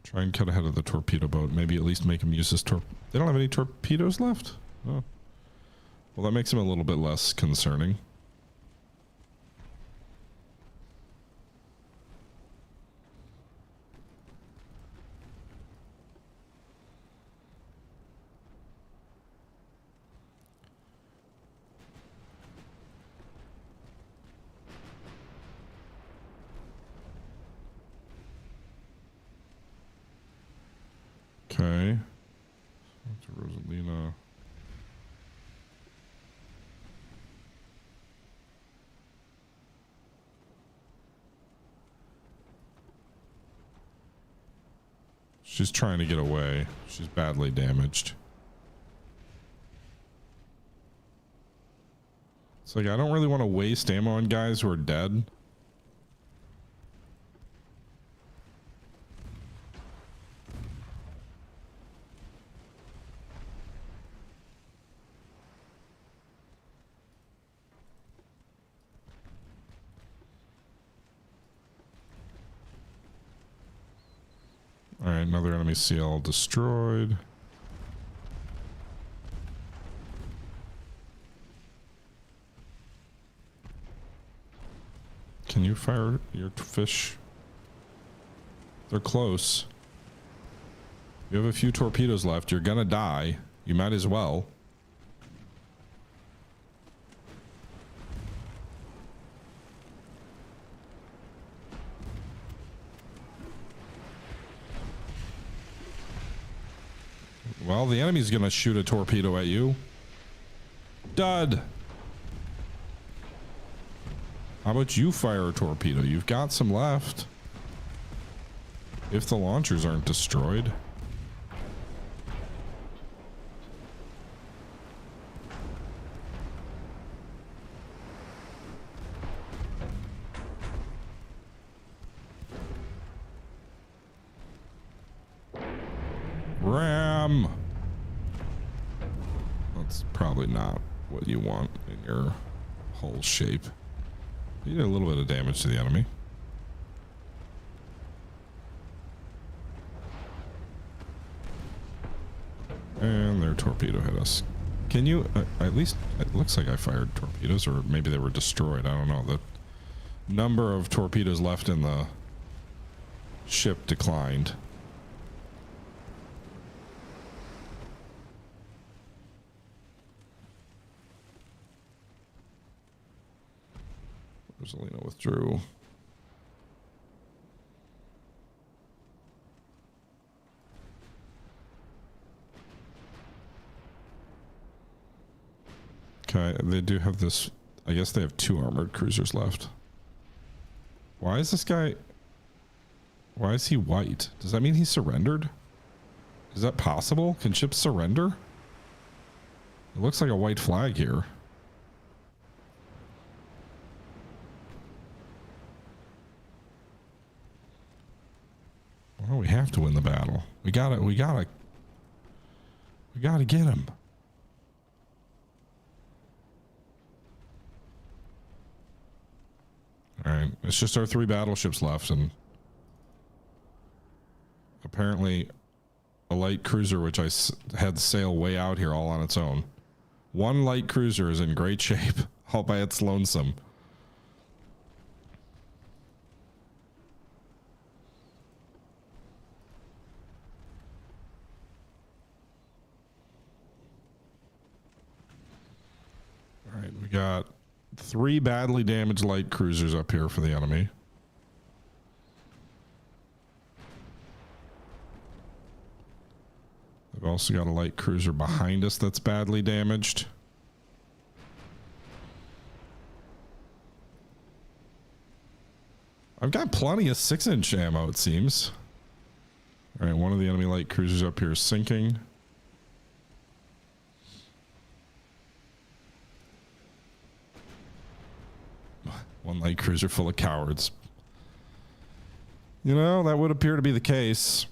Try and cut ahead of the torpedo boat. Maybe at least make him use his They don't have any torpedoes left? Oh. Well, that makes him a little bit less concerning. Okay. To Rosalina. She's trying to get away. She's badly damaged. It's like, I don't really want to waste ammo on guys who are dead. Alright, another enemy CL destroyed. Can you fire your fish? They're close. You have a few torpedoes left. You're gonna die. You might as well. Well, the enemy's gonna shoot a torpedo at you. Dud. How about you fire a torpedo? You've got some left. If the launchers aren't destroyed. Ram. That's probably not what you want in your hull shape. You did a little bit of damage to the enemy. And their torpedo hit us. Can you, at least, it looks like I fired torpedoes, or maybe they were destroyed. I don't know. The number of torpedoes left in the ship declined. Rosalina withdrew. Okay, they do have this. I guess they have 2 armored cruisers left. Why is this guy? Why is he white? Does that mean he surrendered? Is that possible? Can ships surrender? It looks like a white flag here. Well, we have to win the battle. We gotta get him. All right, it's just our 3 battleships left, and apparently a light cruiser, which I had sail way out here all on its own. 1 light cruiser is in great shape, all by its lonesome. All right, we got 3 badly damaged light cruisers up here for the enemy. We've also got a light cruiser behind us that's badly damaged. I've got plenty of 6-inch ammo, it seems. All right, one of the enemy light cruisers up here is sinking. One light cruiser full of cowards. You know, that would appear to be the case.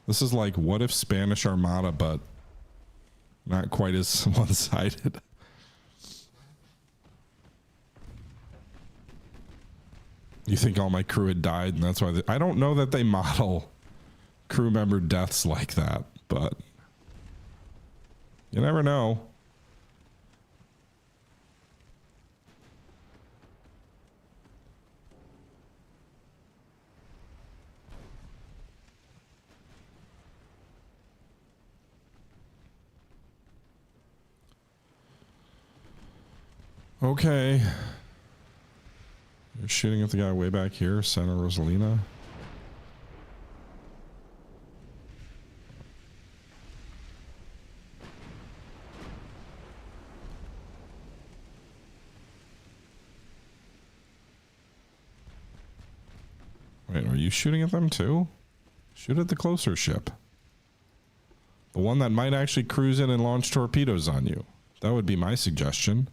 This is like, what if Spanish Armada, but not quite as one-sided. You think all my crew had died, and that's why I don't know that they model crew member deaths like that, but you never know. Okay. You're shooting at the guy way back here, Santa Rosalina. Wait, are you shooting at them too? Shoot at the closer ship. The one that might actually cruise in and launch torpedoes on you. That would be my suggestion.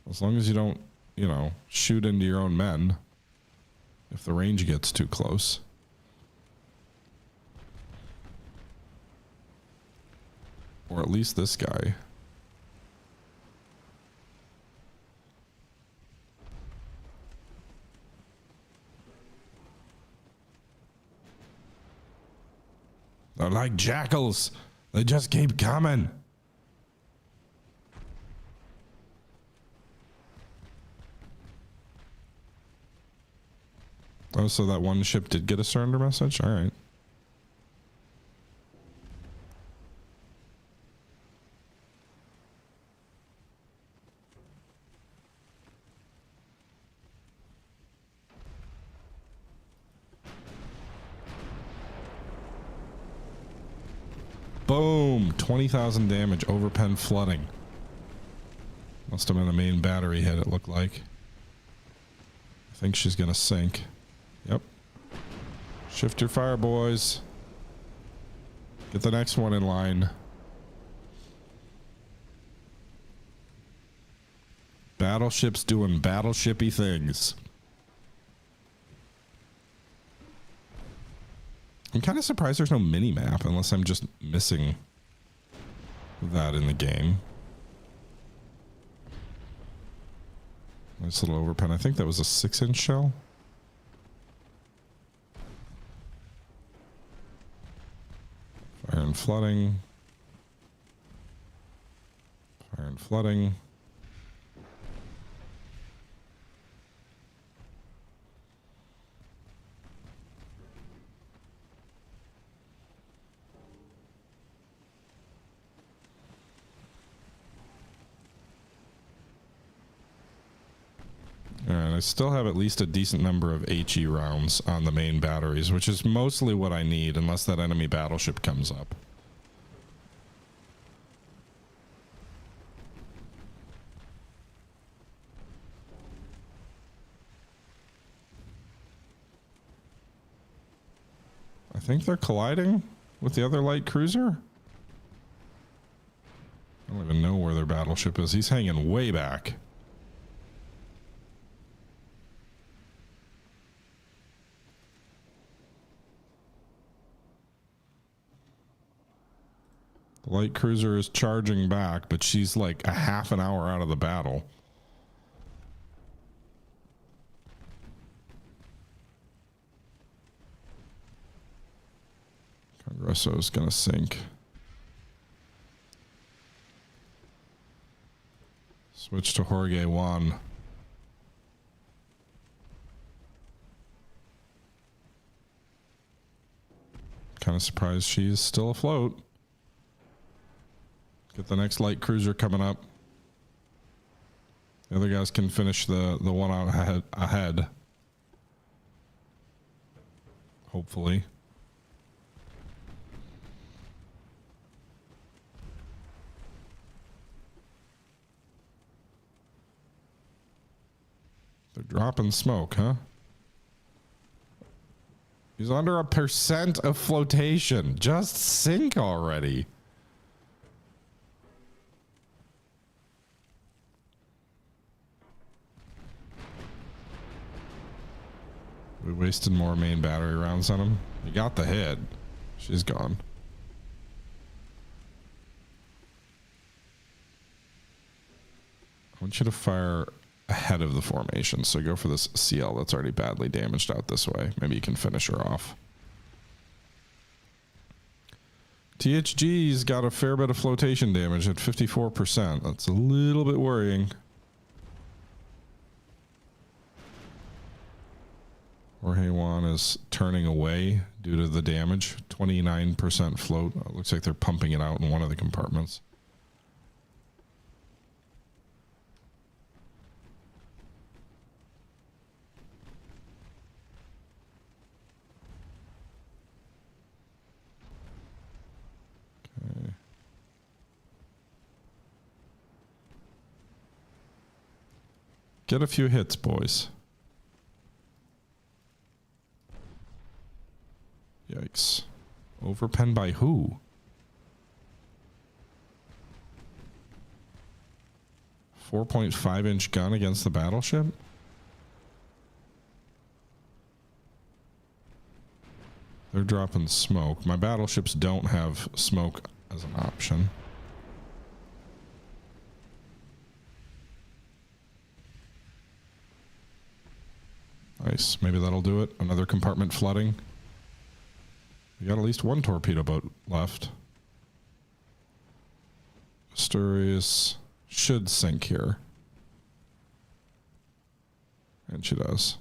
As long as you don't, you know, shoot into your own men if the range gets too close. Or at least this guy. They're like jackals. They just keep coming. Oh, so that one ship did get a surrender message? All right. Boom! 20,000 damage, overpen flooding. Must have been the main battery hit, it looked like. I think she's gonna sink. Yep. Shift your fire, boys. Get the next one in line. Battleships doing battleshipy things. I'm kind of surprised there's no mini map, unless I'm just missing that in the game. Nice little overpen. I think that was a 6-inch shell. Fire and flooding. Fire and flooding. Alright, I still have at least a decent number of HE rounds on the main batteries, which is mostly what I need unless that enemy battleship comes up. I think they're colliding with the other light cruiser. I don't even know where their battleship is. He's hanging way back. The light cruiser is charging back, but she's like a half an hour out of the battle. Congresso's gonna sink. Switch to Jorge 1. Kind of surprised she's still afloat. Get the next light cruiser coming up. The other guys can finish the one out ahead. Hopefully. They're dropping smoke, huh? He's under 1% of flotation. Just sink already. We wasted more main battery rounds on him. He got the hit. She's gone. I want you to fire ahead of the formation. So go for this CL that's already badly damaged out this way. Maybe you can finish her off. THG's got a fair bit of flotation damage at 54%. That's a little bit worrying. Jorge Juan is turning away due to the damage. 29% float. It looks like they're pumping it out in one of the compartments. Okay. Get a few hits, boys. Yikes. Overpen by who? 4.5-inch gun against the battleship? They're dropping smoke. My battleships don't have smoke as an option. Nice. Maybe that'll do it. Another compartment flooding. We got at least one torpedo boat left. Asturias should sink here. And she does.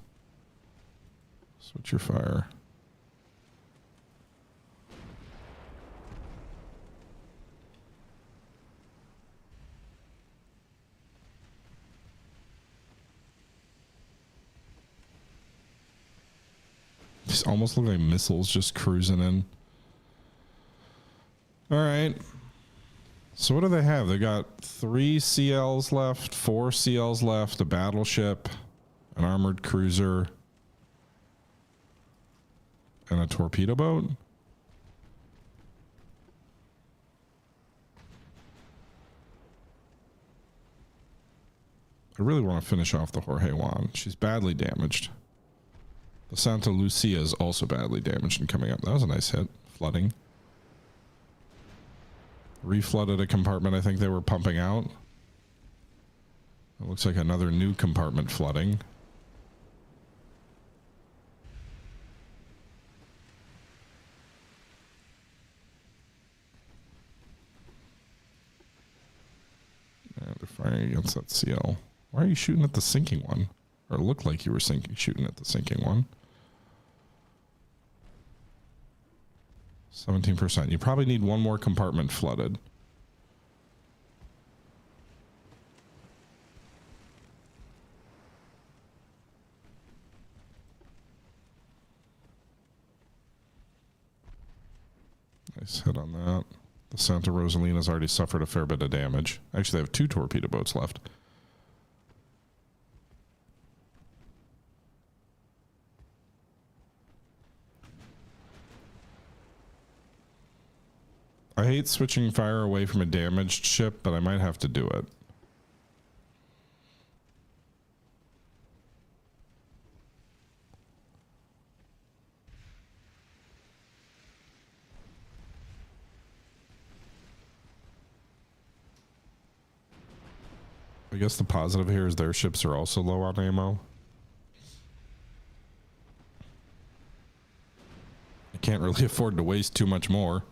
Switch your fire. These almost look like missiles just cruising in. All right. So what do they have? They got 3 CLs left, 4 CLs left, a battleship, an armored cruiser, and a torpedo boat. I really want to finish off the Jorge Juan. She's badly damaged. The Santa Lucia is also badly damaged and coming up. That was a nice hit. Flooding. Reflooded a compartment I think they were pumping out. It looks like another new compartment flooding. And they're firing against that CL. Why are you shooting at the sinking one? Or it looked like you were shooting at the sinking one. 17%. You probably need one more compartment flooded. Nice hit on that. The Santa Rosalina's already suffered a fair bit of damage. Actually, they have 2 torpedo boats left. I hate switching fire away from a damaged ship, but I might have to do it. I guess the positive here is their ships are also low on ammo. I can't really afford to waste too much more.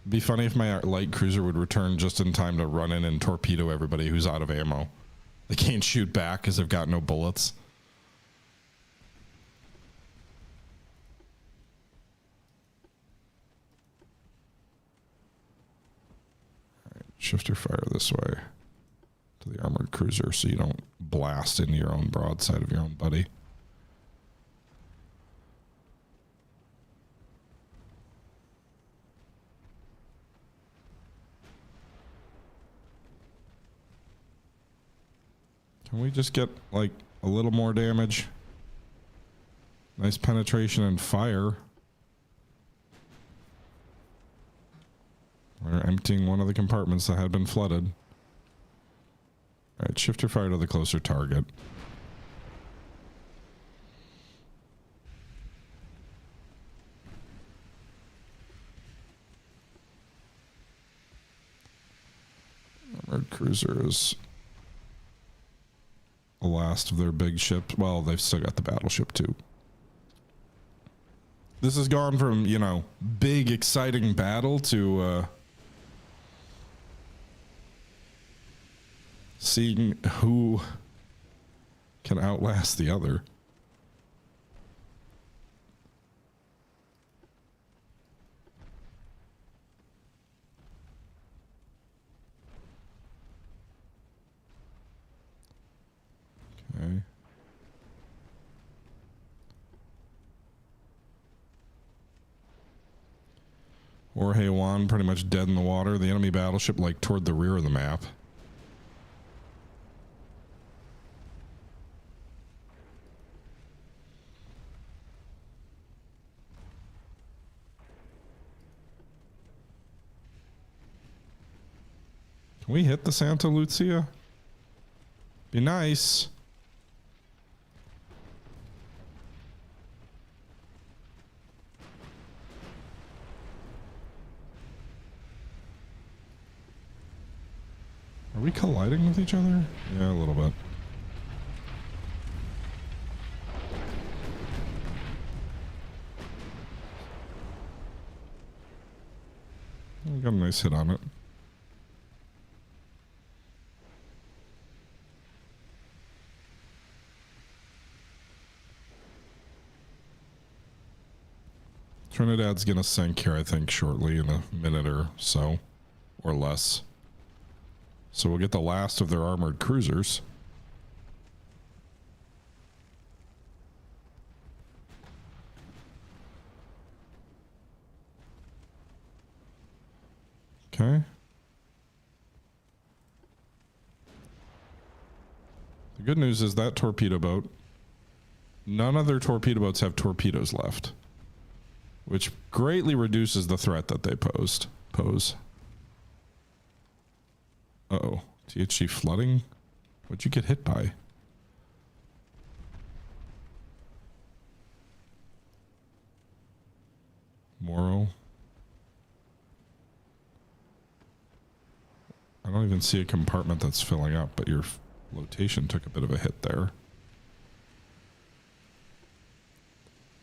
It'd be funny if my light cruiser would return just in time to run in and torpedo everybody who's out of ammo. They can't shoot back because they've got no bullets. Alright, shift your fire this way to the armored cruiser so you don't blast into your own broadside of your own buddy. Can we just get like a little more damage? Nice penetration and fire. We're emptying one of the compartments that had been flooded. Alright, shift your fire to the closer target. Armored cruisers. The last of their big ships. Well, they've still got the battleship too. This has gone from, you know, big exciting battle to seeing who can outlast the other. Okay. Jorge Juan pretty much dead in the water. The enemy battleship like toward the rear of the map. Can we hit the Santa Lucia? Be nice. Are we colliding with each other? Yeah, a little bit. We got a nice hit on it. Trinidad's gonna sink here, I think, shortly in a minute or so, or less. So we'll get the last of their armored cruisers. Okay. The good news is that torpedo boat, none of their torpedo boats have torpedoes left, which greatly reduces the threat that they pose. Uh-oh. THG flooding? What'd you get hit by? Morrow. I don't even see a compartment that's filling up, but your flotation took a bit of a hit there.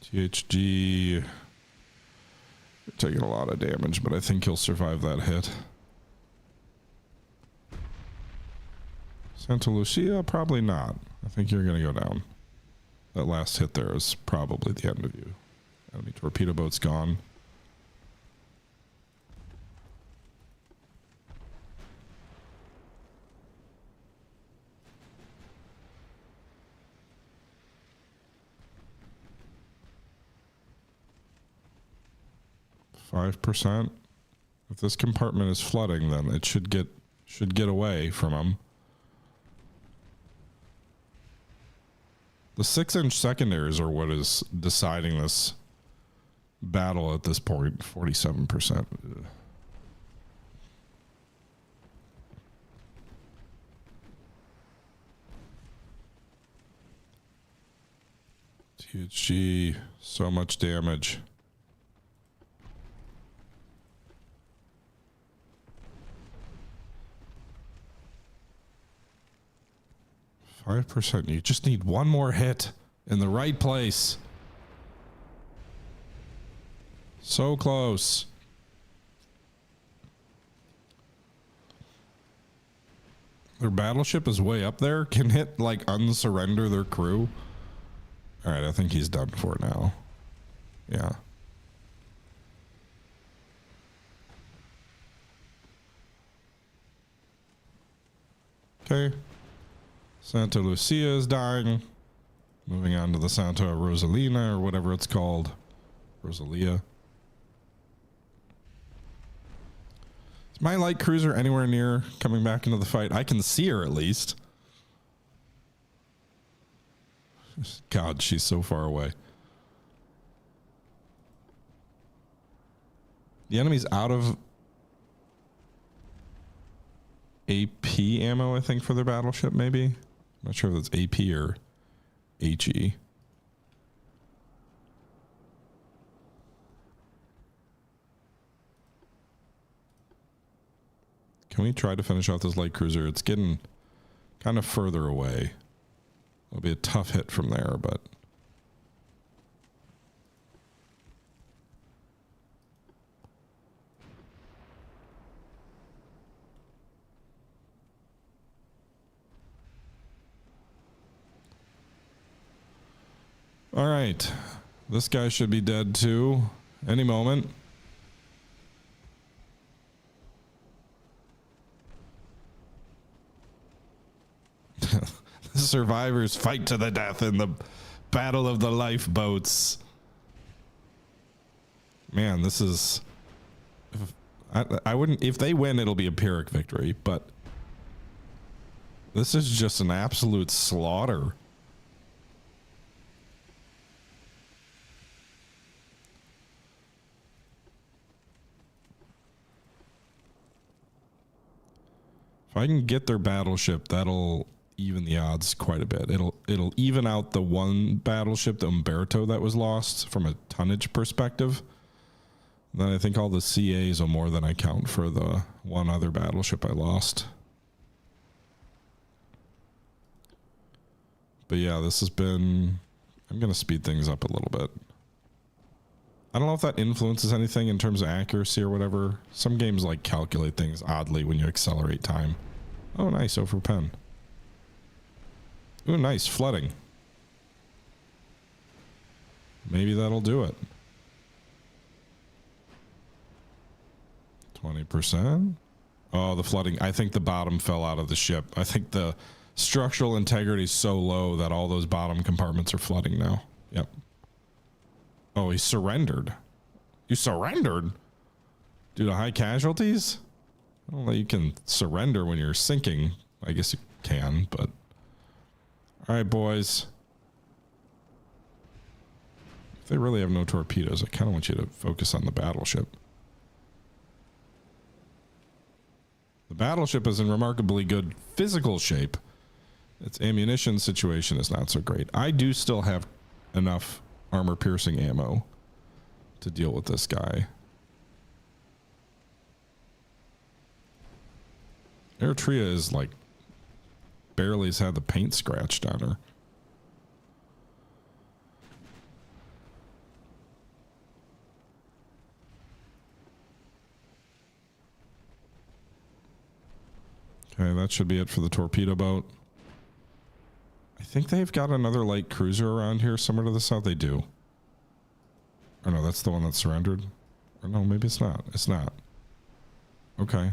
THG. You're taking a lot of damage, but I think you'll survive that hit. Santa Lucia, probably not. I think you're going to go down. That last hit there is probably the end of you. Enemy torpedo boat's gone. %. If this compartment is flooding, then it should get away from them. The 6-inch secondaries are what is deciding this battle at this point. 47%. Ugh. THG, so much damage. %. You just need one more hit in the right place. So close. Their battleship is way up there. Can hit like unsurrender their crew. All right, I think he's done for now. Yeah. Okay. Santa Lucia is dying. Moving on to the Santa Rosalina or whatever it's called. Rosalia. Is my light cruiser anywhere near coming back into the fight? I can see her at least. God, she's so far away. The enemy's out of AP ammo, I think, for their battleship, maybe. I'm not sure if that's AP or HE. Can we try to finish off this light cruiser? It's getting kind of further away. It'll be a tough hit from there, but... All right. This guy should be dead too. Any moment. The survivors fight to the death in the battle of the lifeboats. Man, this is... I wouldn't... If they win, it'll be a Pyrrhic victory, but... This is just an absolute slaughter. If I can get their battleship, that'll even the odds quite a bit. It'll even out the one battleship, the Umberto, that was lost from a tonnage perspective. Then I think all the CAs are more than I count for the one other battleship I lost. But yeah, this has been... I'm going to speed things up a little bit. I don't know if that influences anything in terms of accuracy or whatever. Some games like calculate things oddly when you accelerate time. Oh, nice. Over pen. Ooh, nice. Flooding. Maybe that'll do it. 20%. Oh, the flooding. I think the bottom fell out of the ship. I think the structural integrity is so low that all those bottom compartments are flooding now. Yep. Oh, he surrendered. You surrendered? Due to high casualties? I don't know, you can surrender when you're sinking. I guess you can, but... Alright, boys. If they really have no torpedoes, I kind of want you to focus on the battleship. The battleship is in remarkably good physical shape. Its ammunition situation is not so great. I do still have enough armor-piercing ammo to deal with this guy. Eritrea is like barely has had the paint scratched on her. Okay, that should be it for the torpedo boat. I think they've got another light cruiser around here somewhere to the south. They do. Or no, that's the one that surrendered. Or no, maybe it's not. It's not. Okay.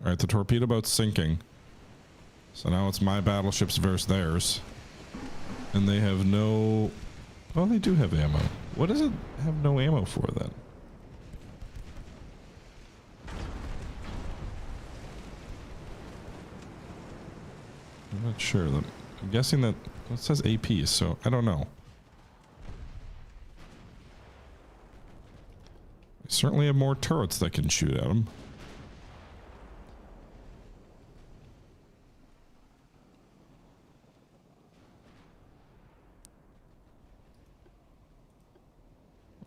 All right, the torpedo boat's sinking. So now it's my battleships versus theirs. And they have no... Oh, they do have ammo. What does it have no ammo for then? I'm not sure. I'm guessing that it says AP, so I don't know. They certainly have more turrets that can shoot at them.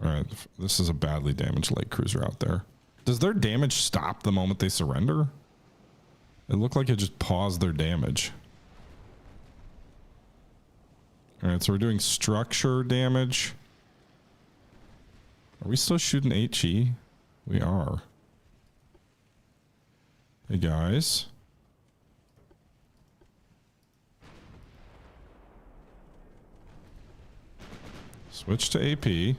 Alright, this is a badly damaged light cruiser out there. Does their damage stop the moment they surrender? It looked like it just paused their damage. Alright, so we're doing structure damage. Are we still shooting HE? We are. Hey guys. Switch to AP.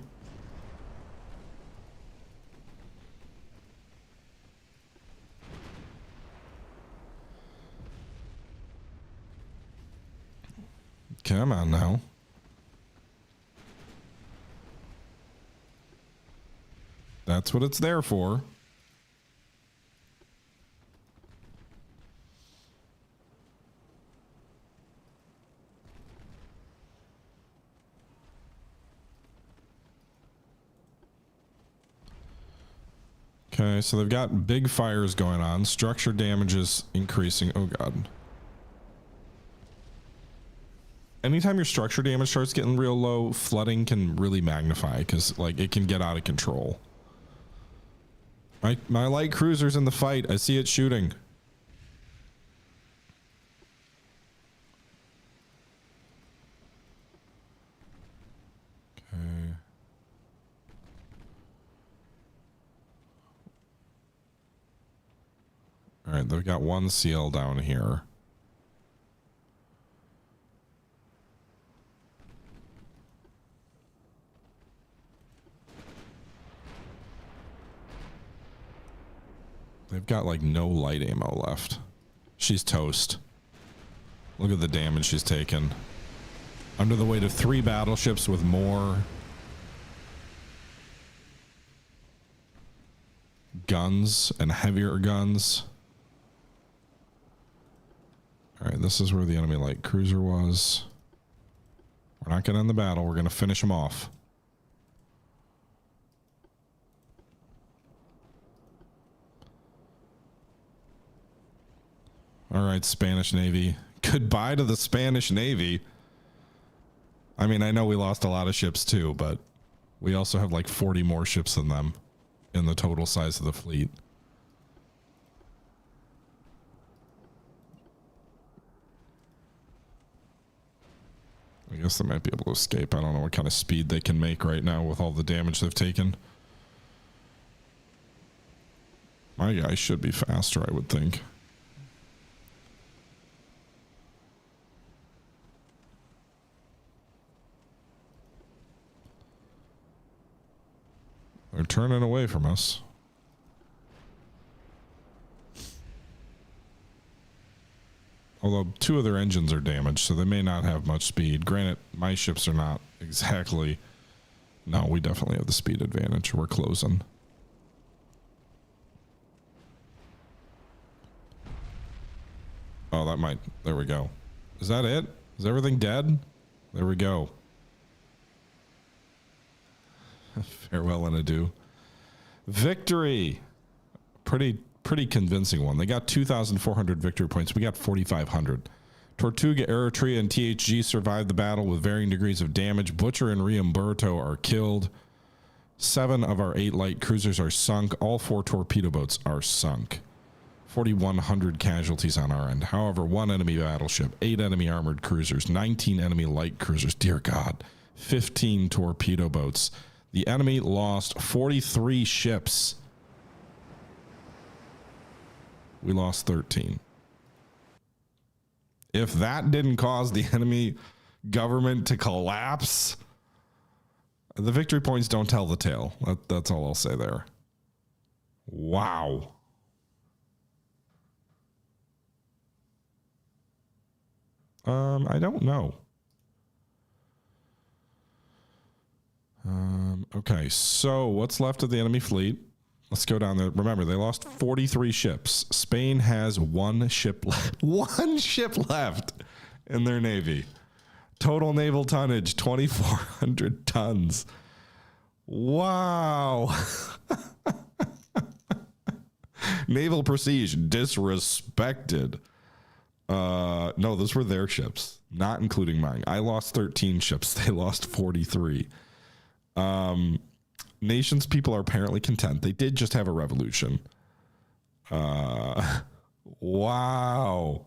Come on now. That's what it's there for. Okay, so they've got big fires going on. Structure damage is increasing. Oh god. Anytime your structure damage starts getting real low, flooding can really magnify because like it can get out of control. My light cruiser's in the fight. I see it shooting. Okay. All right, they've got one seal down here. They've got like no light ammo left. She's toast. Look at the damage she's taken. Under the weight of 3 battleships with more guns and heavier guns. All right, this is where the enemy light cruiser was. We're not going to end the battle. We're going to finish them off. All right, Spanish Navy. Goodbye to the Spanish Navy. I mean, I know we lost a lot of ships too, but we also have like 40 more ships than them in the total size of the fleet. I guess they might be able to escape. I don't know what kind of speed they can make right now with all the damage they've taken. My guy should be faster, I would think. They're turning away from us. Although 2 of their engines are damaged, so they may not have much speed. Granted, my ships are not exactly... No, we definitely have the speed advantage. We're closing. Oh, that might... There we go. Is that it? Is everything dead? There we go. Farewell and adieu. Victory. Pretty convincing one. They got 2,400 victory points. We got 4,500. Tortuga, Eritrea, and THG survived the battle with varying degrees of damage. Butcher and Riamberto are killed. 7 of our 8 light cruisers are sunk. All 4 torpedo boats are sunk. 4,100 casualties on our end. However, 1 enemy battleship, 8 enemy armored cruisers, 19 enemy light cruisers. Dear God. 15 torpedo boats. The enemy lost 43 ships. We lost 13. If that didn't cause the enemy government to collapse, the victory points don't tell the tale. That's all I'll say there. Wow. I don't know. Okay, so what's left of the enemy fleet? Let's go down there. Remember, they lost 43 ships. Spain has 1 ship left. 1 ship left in their navy. Total naval tonnage, 2,400 tons. Wow. Naval prestige, disrespected. No, those were their ships, not including mine. I lost 13 ships. They lost 43. Nations people are apparently content. They did just have a revolution. Wow.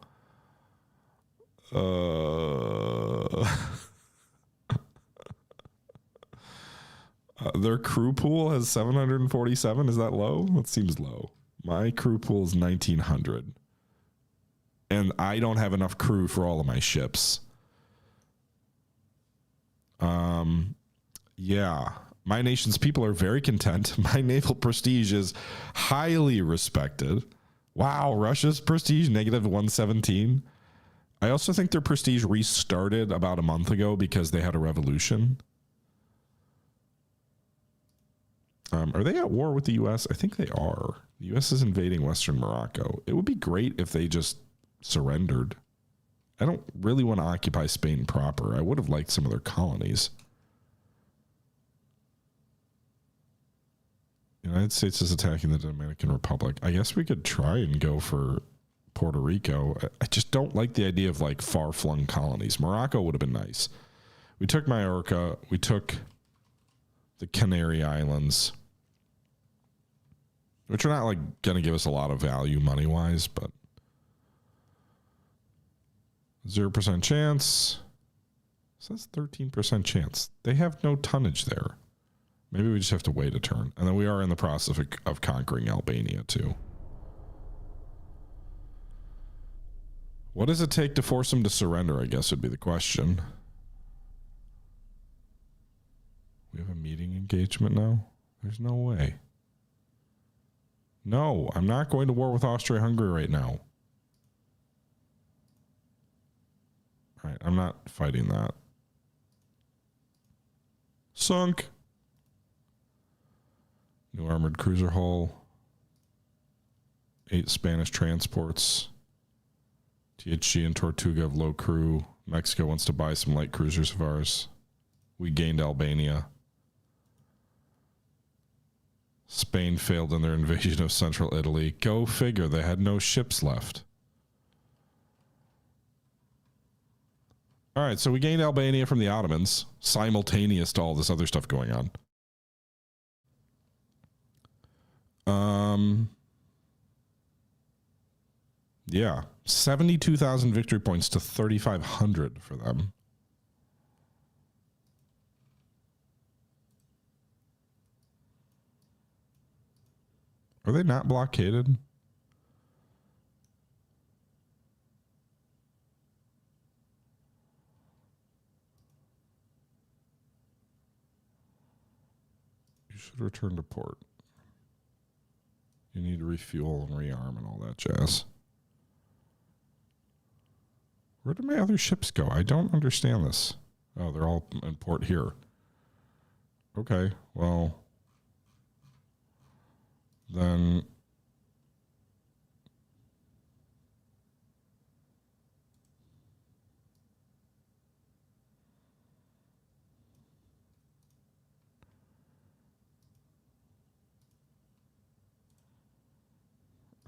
Their crew pool has 747. Is that low? That seems low. My crew pool is 1,900. And I don't have enough crew for all of my ships. Yeah. My nation's people are very content. My naval prestige is highly respected. Wow, Russia's prestige, -117. I also think their prestige restarted about a month ago because they had a revolution. Are they at war with the U.S.? I think they are. The U.S. is invading Western Morocco. It would be great if they just surrendered. I don't really want to occupy Spain proper. I would have liked some of their colonies. The United States is attacking the Dominican Republic. I guess we could try and go for Puerto Rico. I just don't like the idea of like far-flung colonies. Morocco would have been nice. We took Majorca. We took the Canary Islands, which are not like going to give us a lot of value money-wise, but 0% chance. It says 13% chance. They have no tonnage there. Maybe we just have to wait a turn. And then we are in the process of conquering Albania, too. What does it take to force them to surrender, I guess would be the question. We have a meeting engagement now? There's no way. No, I'm not going to war with Austria-Hungary right now. All right, I'm not fighting that. Sunk. New armored cruiser hull. 8 Spanish transports. THG and Tortuga have low crew. Mexico wants to buy some light cruisers of ours. We gained Albania. Spain failed in their invasion of central Italy. Go figure, they had no ships left. All right, so we gained Albania from the Ottomans, simultaneous to all this other stuff going on. Yeah, 72,000 victory points to 3,500 for them. Are they not blockaded? You should return to port. You need to refuel and rearm and all that jazz. Where did my other ships go? I don't understand this. Oh, they're all in port here. Okay, well, then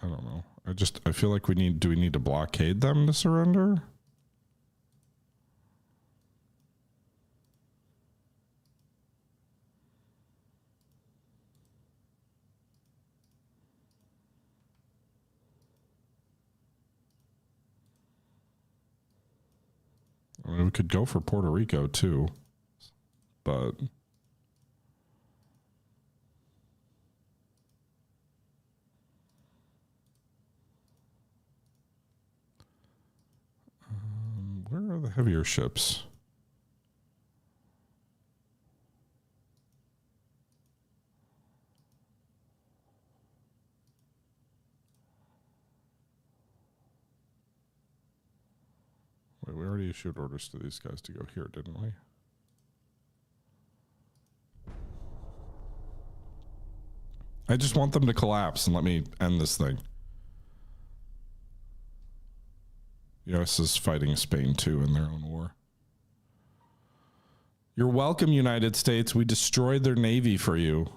I don't know. I feel like do we need to blockade them to surrender? we could go for Puerto Rico too, but where are the heavier ships? Wait, we already issued orders to these guys to go here, didn't we? I just want them to collapse and let me end this thing. US is fighting Spain too in their own war. You're welcome, United States. We destroyed their navy for you.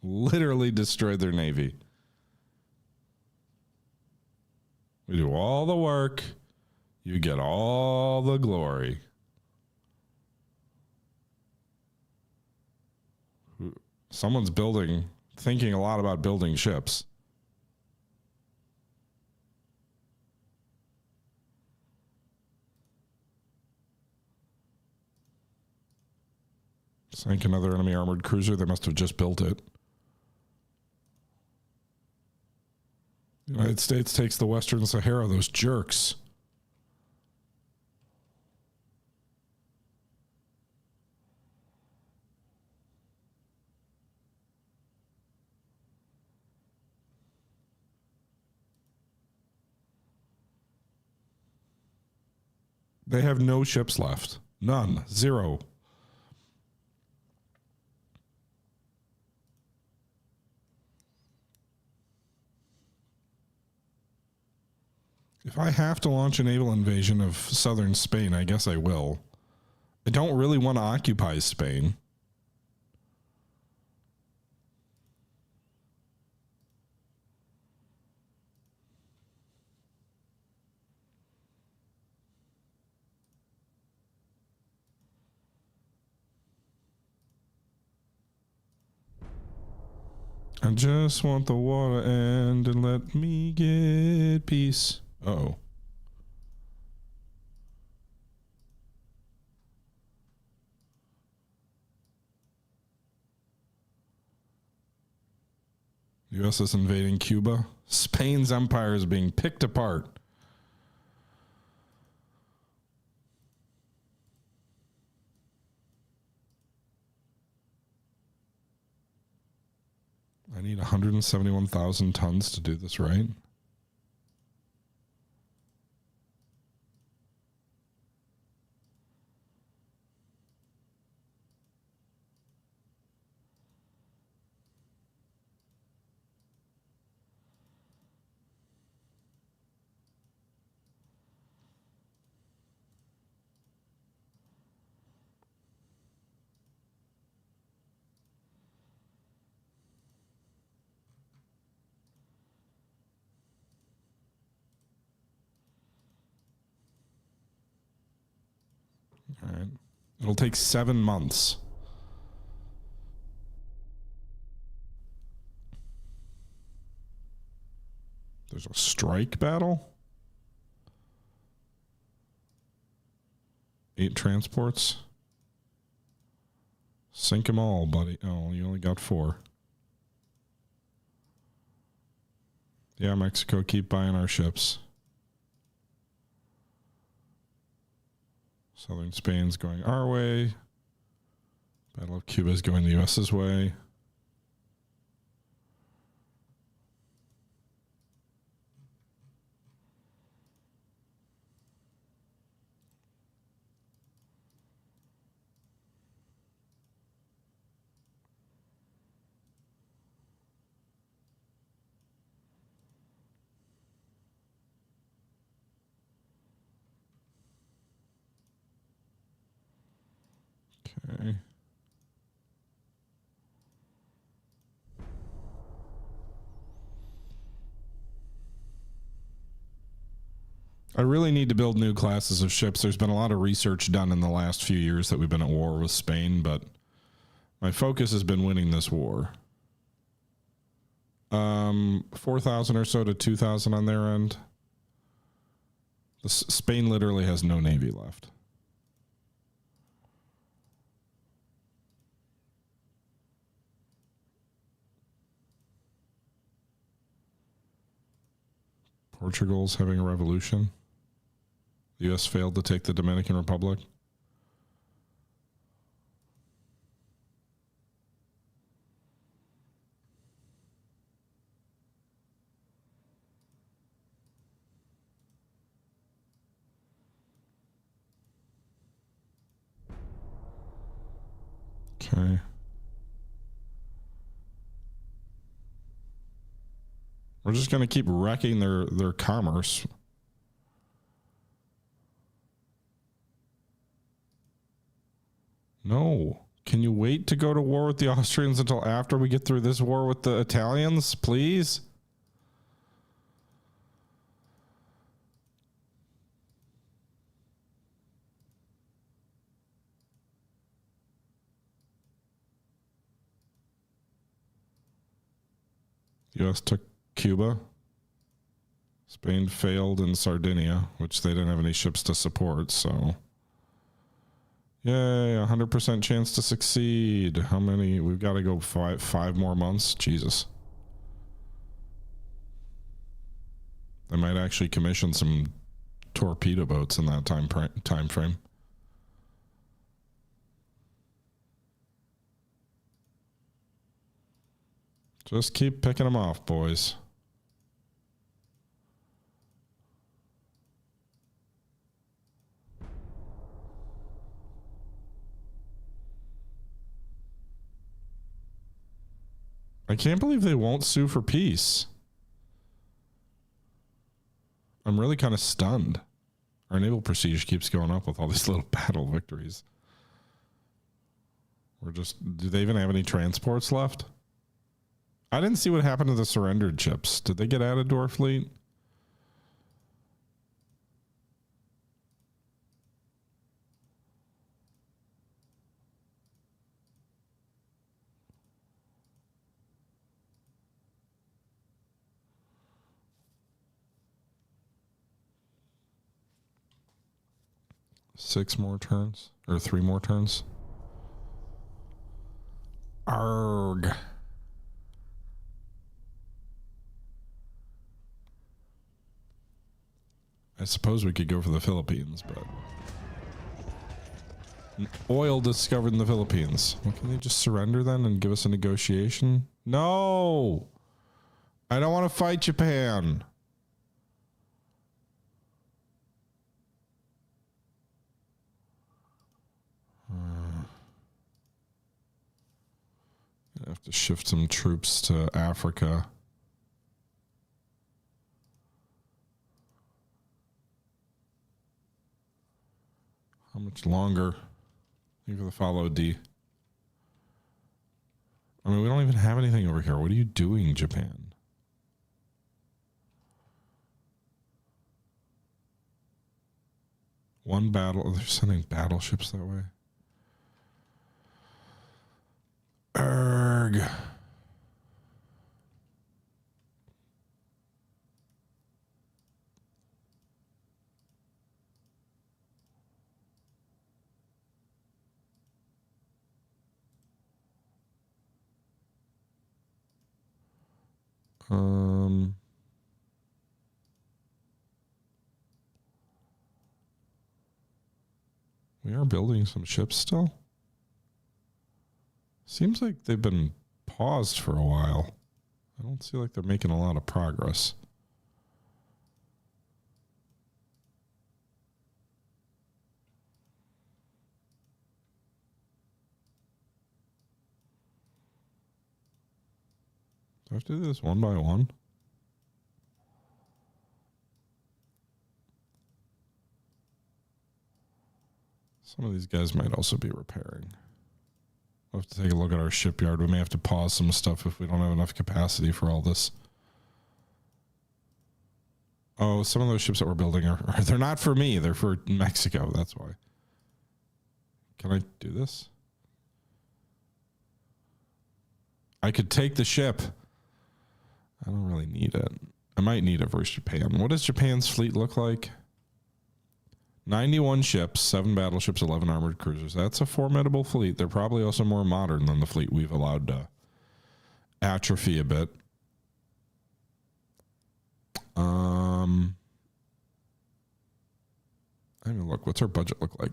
Literally destroyed their navy. We do all the work. You get all the glory. Someone's thinking a lot about building ships. Sank another enemy armored cruiser. They must have just built it. The United States takes the Western Sahara. Those jerks. They have no ships left. None. Zero. If I have to launch a naval invasion of southern Spain, I guess I will. I don't really want to occupy Spain. I just want the war to end and let me get peace. Uh-oh. U.S. is invading Cuba. Spain's empire is being picked apart. I need 171,000 tons to do this right. All right. It'll take 7 months. There's a strike battle? 8 transports. Sink them all, buddy. Oh, you only got 4. Yeah, Mexico, keep buying our ships. Southern Spain's going our way. Battle of Cuba is going the U.S.'s way. Okay. I really need to build new classes of ships. There's been a lot of research done in the last few years that we've been at war with Spain, but my focus has been winning this war. 4,000 or so to 2,000 on their end. Spain literally has no navy left. Portugal's having a revolution. The U.S. failed to take the Dominican Republic. Okay. We're just going to keep wrecking their commerce. No. Can you wait to go to war with the Austrians until after we get through this war with the Italians, please? The U.S. took Cuba. Spain failed in Sardinia, which they didn't have any ships to support, so... Yay, 100% chance to succeed. How many? We've got to go five more months. Jesus. They might actually commission some torpedo boats in that time frame. Just keep picking them off, boys. I can't believe they won't sue for peace. I'm really kind of stunned. Our naval prestige keeps going up with all these little battle victories. Do they even have any transports left? I didn't see what happened to the surrendered ships. Did they get added to our fleet? Six more turns or 3 more turns. Arg. I suppose we could go for the Philippines, but oil discovered in the Philippines. Well, can they just surrender then and give us a negotiation? No, I don't want to fight Japan. I have to shift some troops to Africa. How much longer? Thank you for the follow, D. I mean, we don't even have anything over here. What are you doing, Japan? One battle. Oh, they're sending battleships that way. Erg. We are building some ships still. Seems like they've been paused for a while. I don't see like they're making a lot of progress. Do I have to do this one by one? Some of these guys might also be repairing. We'll have to take a look at our shipyard. We may have to pause some stuff if we don't have enough capacity for all this. Oh, some of those ships that we're building are they're not for me. They're for Mexico. That's why. Can I do this? I could take the ship. I don't really need it. I might need it versus Japan. What does Japan's fleet look like? 91 ships, 7 battleships, 11 armored cruisers. That's a formidable fleet. They're probably also more modern than the fleet we've allowed to atrophy a bit. I mean, look, what's our budget look like?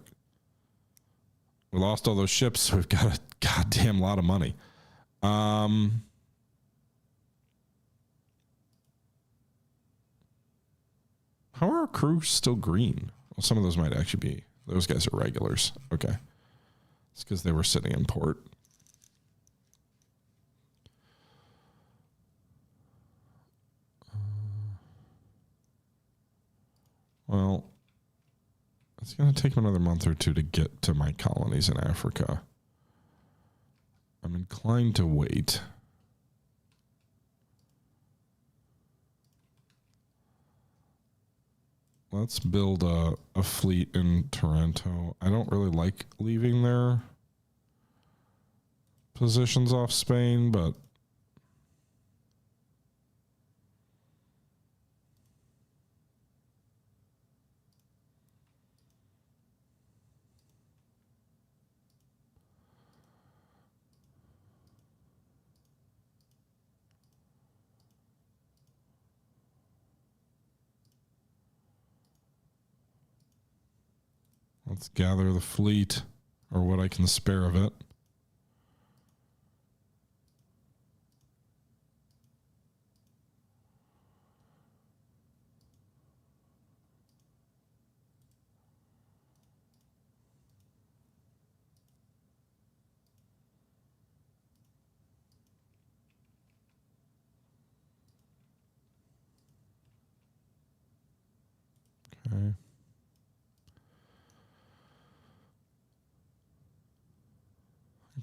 We lost all those ships, so we've got a goddamn lot of money. How are our crews still green? Well, some of those might actually be. Those guys are regulars. Okay. It's because they were sitting in port. Well, it's going to take another month or two to get to my colonies in Africa. I'm inclined to wait. Let's build a fleet in Toronto. I don't really like leaving their positions off Spain, but let's gather the fleet, or what I can spare of it. Okay.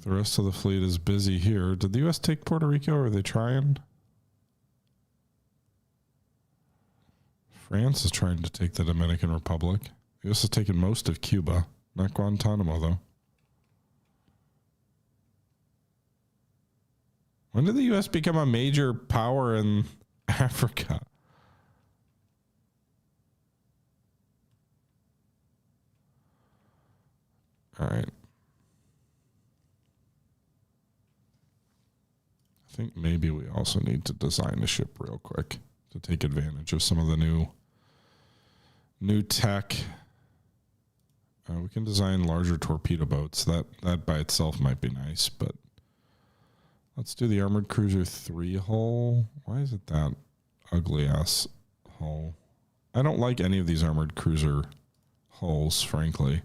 The rest of the fleet is busy here. Did the U.S. take Puerto Rico, or are they trying? France is trying to take the Dominican Republic. The U.S. has taken most of Cuba, not Guantanamo, though. When did the U.S. become a major power in Africa? All right. I think maybe we also need to design a ship real quick to take advantage of some of the new tech. We can design larger torpedo boats. That by itself might be nice, but let's do the Armored Cruiser 3 hull. Why is it that ugly ass hull? I don't like any of these Armored Cruiser hulls, frankly.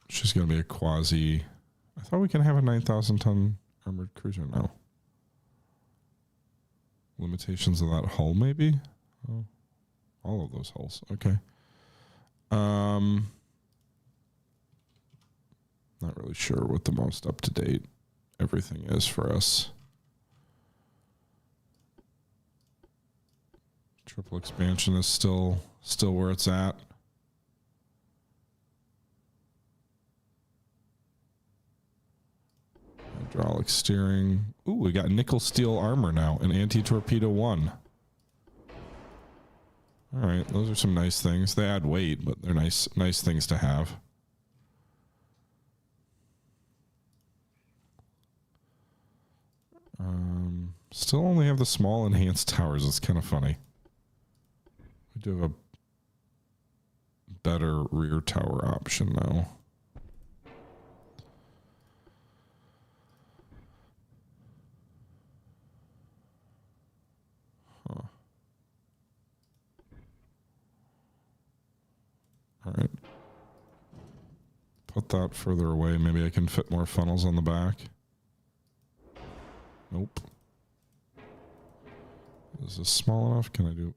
She's going to be a quasi. I thought we can have a 9,000 ton armored cruiser now. Limitations of that hull, maybe? Oh, all of those hulls. Okay. Not really sure what the most up to date everything is for us. Triple expansion is still where it's at. Hydraulic steering. Ooh, we got nickel steel armor now and anti-torpedo 1. All right, those are some nice things. They add weight, but they're nice things to have. Still only have the small enhanced towers. It's kind of funny. We do have a better rear tower option now. Huh. All right. Put that further away. Maybe I can fit more funnels on the back. Nope. Is this small enough? Can I do...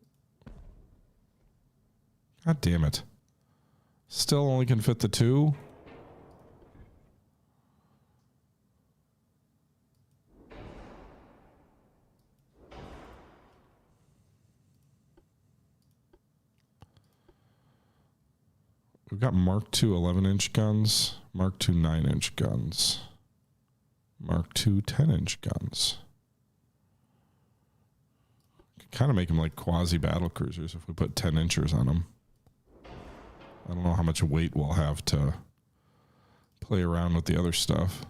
God damn it. Still only can fit the 2? We've got Mark II 11-inch guns, Mark II 9-inch guns, Mark II 10-inch guns. Kind of make them like quasi battle cruisers if we put 10-inchers on them. I don't know how much weight we'll have to play around with the other stuff.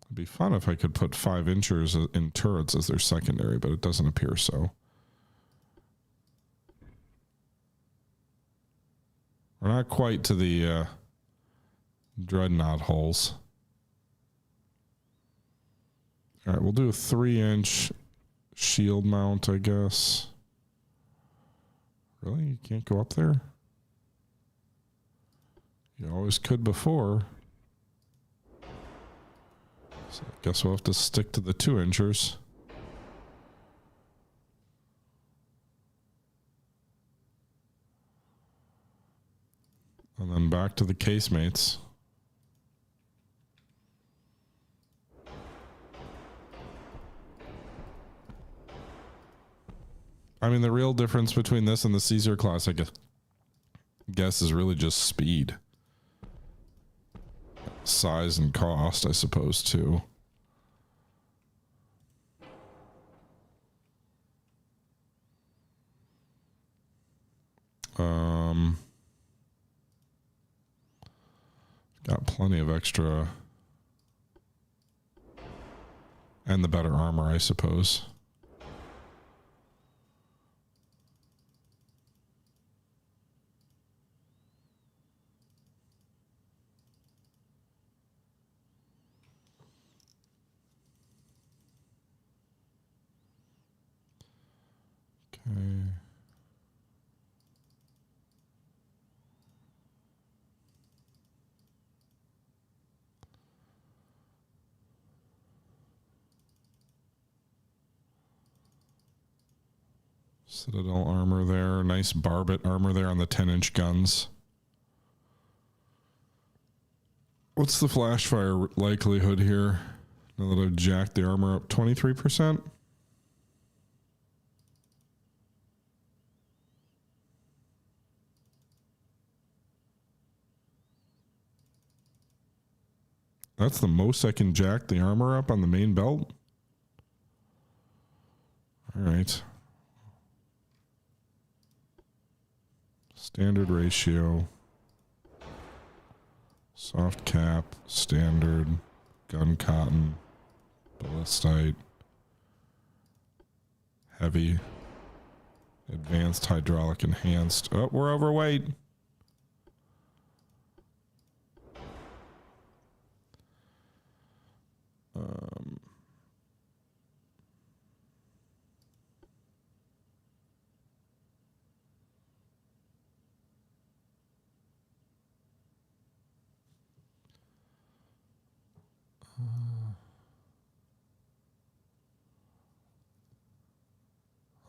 It'd be fun if I could put 5-inchers in turrets as their secondary, but it doesn't appear so. We're not quite to the Dreadnought holes. All right, we'll do a 3-inch shield mount, I guess. Really? You can't go up there? You always could before. So I guess we'll have to stick to the 2-inchers. And then back to the casemates. I mean, the real difference between this and the Caesar class, I guess, is really just speed. Size and cost, I suppose, too. Got plenty of extra. And the better armor, I suppose. Okay. Citadel armor there. Nice barbet armor there on the 10-inch guns. What's the flash fire likelihood here? Now that I've jacked the armor up 23%? That's the most I can jack the armor up on the main belt? All right. Standard ratio. Soft cap. Standard. Gun cotton. Ballistite. Heavy. Advanced hydraulic enhanced. Oh, we're overweight.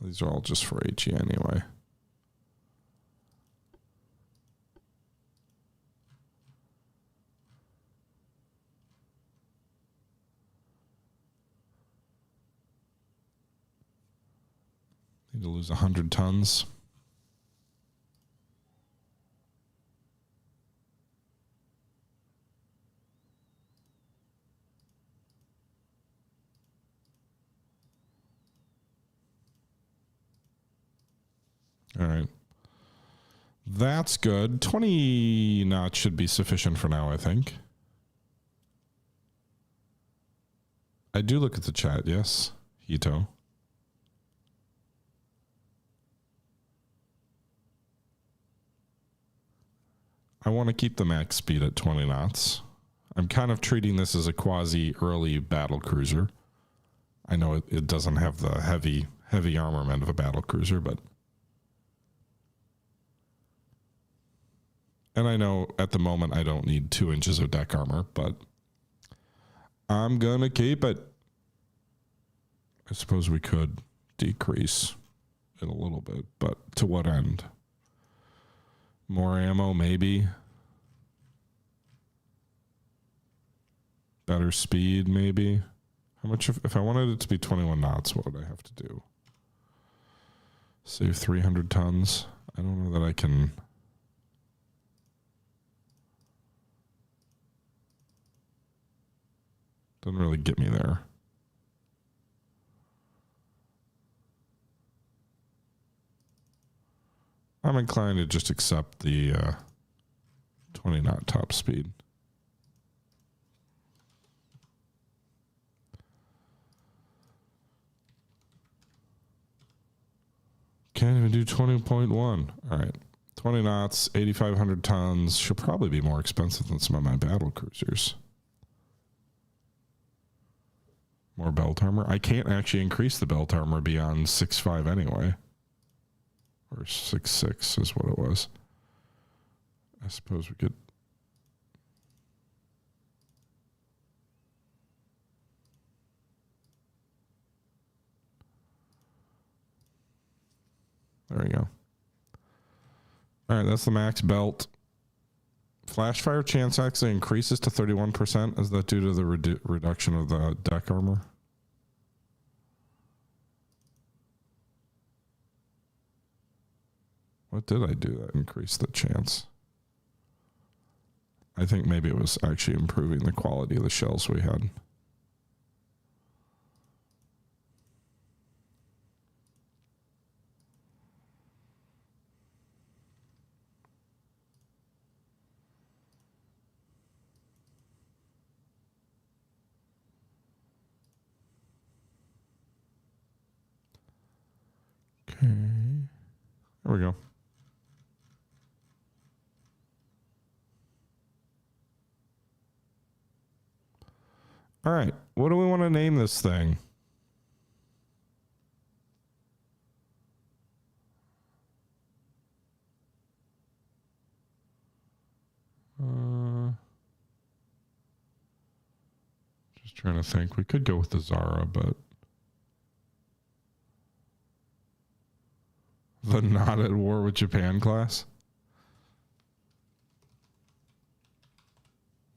These are all just for HE anyway. Need to lose 100 tons. All right. That's good. 20 knots should be sufficient for now, I think. I do look at the chat, yes, Hito. I want to keep the max speed at 20 knots. I'm kind of treating this as a quasi early battle cruiser. I know it doesn't have the heavy armament of a battle cruiser, but... And I know at the moment I don't need 2 inches of deck armor, but I'm going to keep it. I suppose we could decrease it a little bit, but to what end? More ammo, maybe. Better speed, maybe. How much if I wanted it to be 21 knots, what would I have to do? Save 300 tons. I don't know that I can. Doesn't really get me there. I'm inclined to just accept the 20 knot top speed. Can't even do 20.1. All right. 20 knots, 8,500 tons. Should probably be more expensive than some of my battle cruisers. More belt armor. I can't actually increase the belt armor beyond 6.5 anyway. Or 6.6 is what it was. I suppose we could. There we go. All right, that's the max belt. Flash fire chance actually increases to 31%. Is that due to the reduction of the deck armor? What did I do that increased the chance? I think maybe it was actually improving the quality of the shells we had. Okay. There we go. All right. What do we want to name this thing? Just trying to think. We could go with the Zara, but the not at war with Japan class.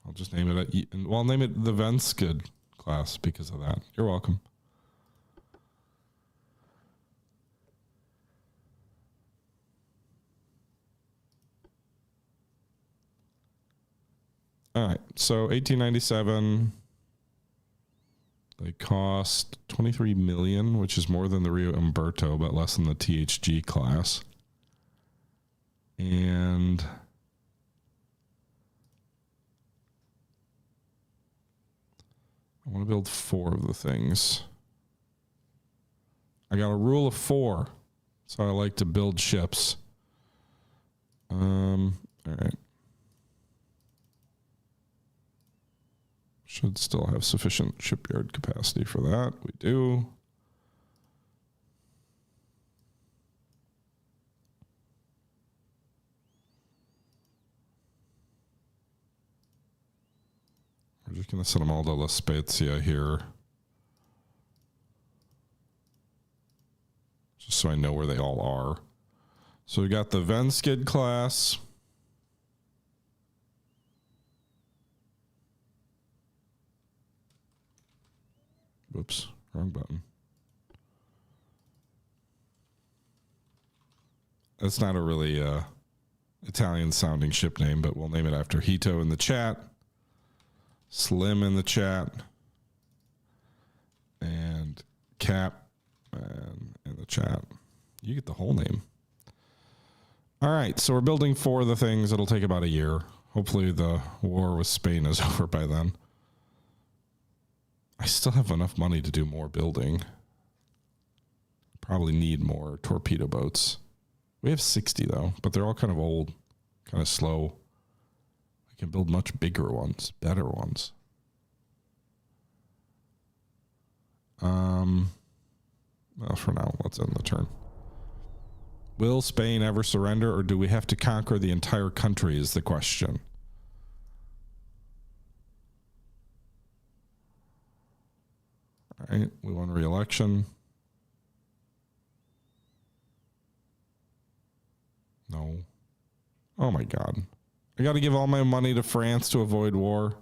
I'll just name it. I'll name it the Venskid class because of that. You're welcome. All right. So 1897. They cost 23 million, which is more than the Rio Umberto, but less than the THG class. And I want to build 4 of the things. I got a rule of 4, so I like to build ships. All right. Should still have sufficient shipyard capacity for that. We do. We're just going to send them all to La Spezia here. Just so I know where they all are. So we got the Venskid class. Whoops, wrong button. That's not a really Italian sounding ship name, but we'll name it after Hito in the chat. Slim in the chat. And Cap in the chat. You get the whole name. All right, so we're building 4 of the things. It'll take about a year. Hopefully the war with Spain is over by then. I still have enough money to do more building. Probably need more torpedo boats. We have 60 though, but they're all kind of old, kind of slow. I can build much bigger ones, better ones. Well, for now, let's end the turn. Will Spain ever surrender, or do we have to conquer the entire country is the question. All right, we won re-election. No. Oh my God. I got to give all my money to France to avoid war.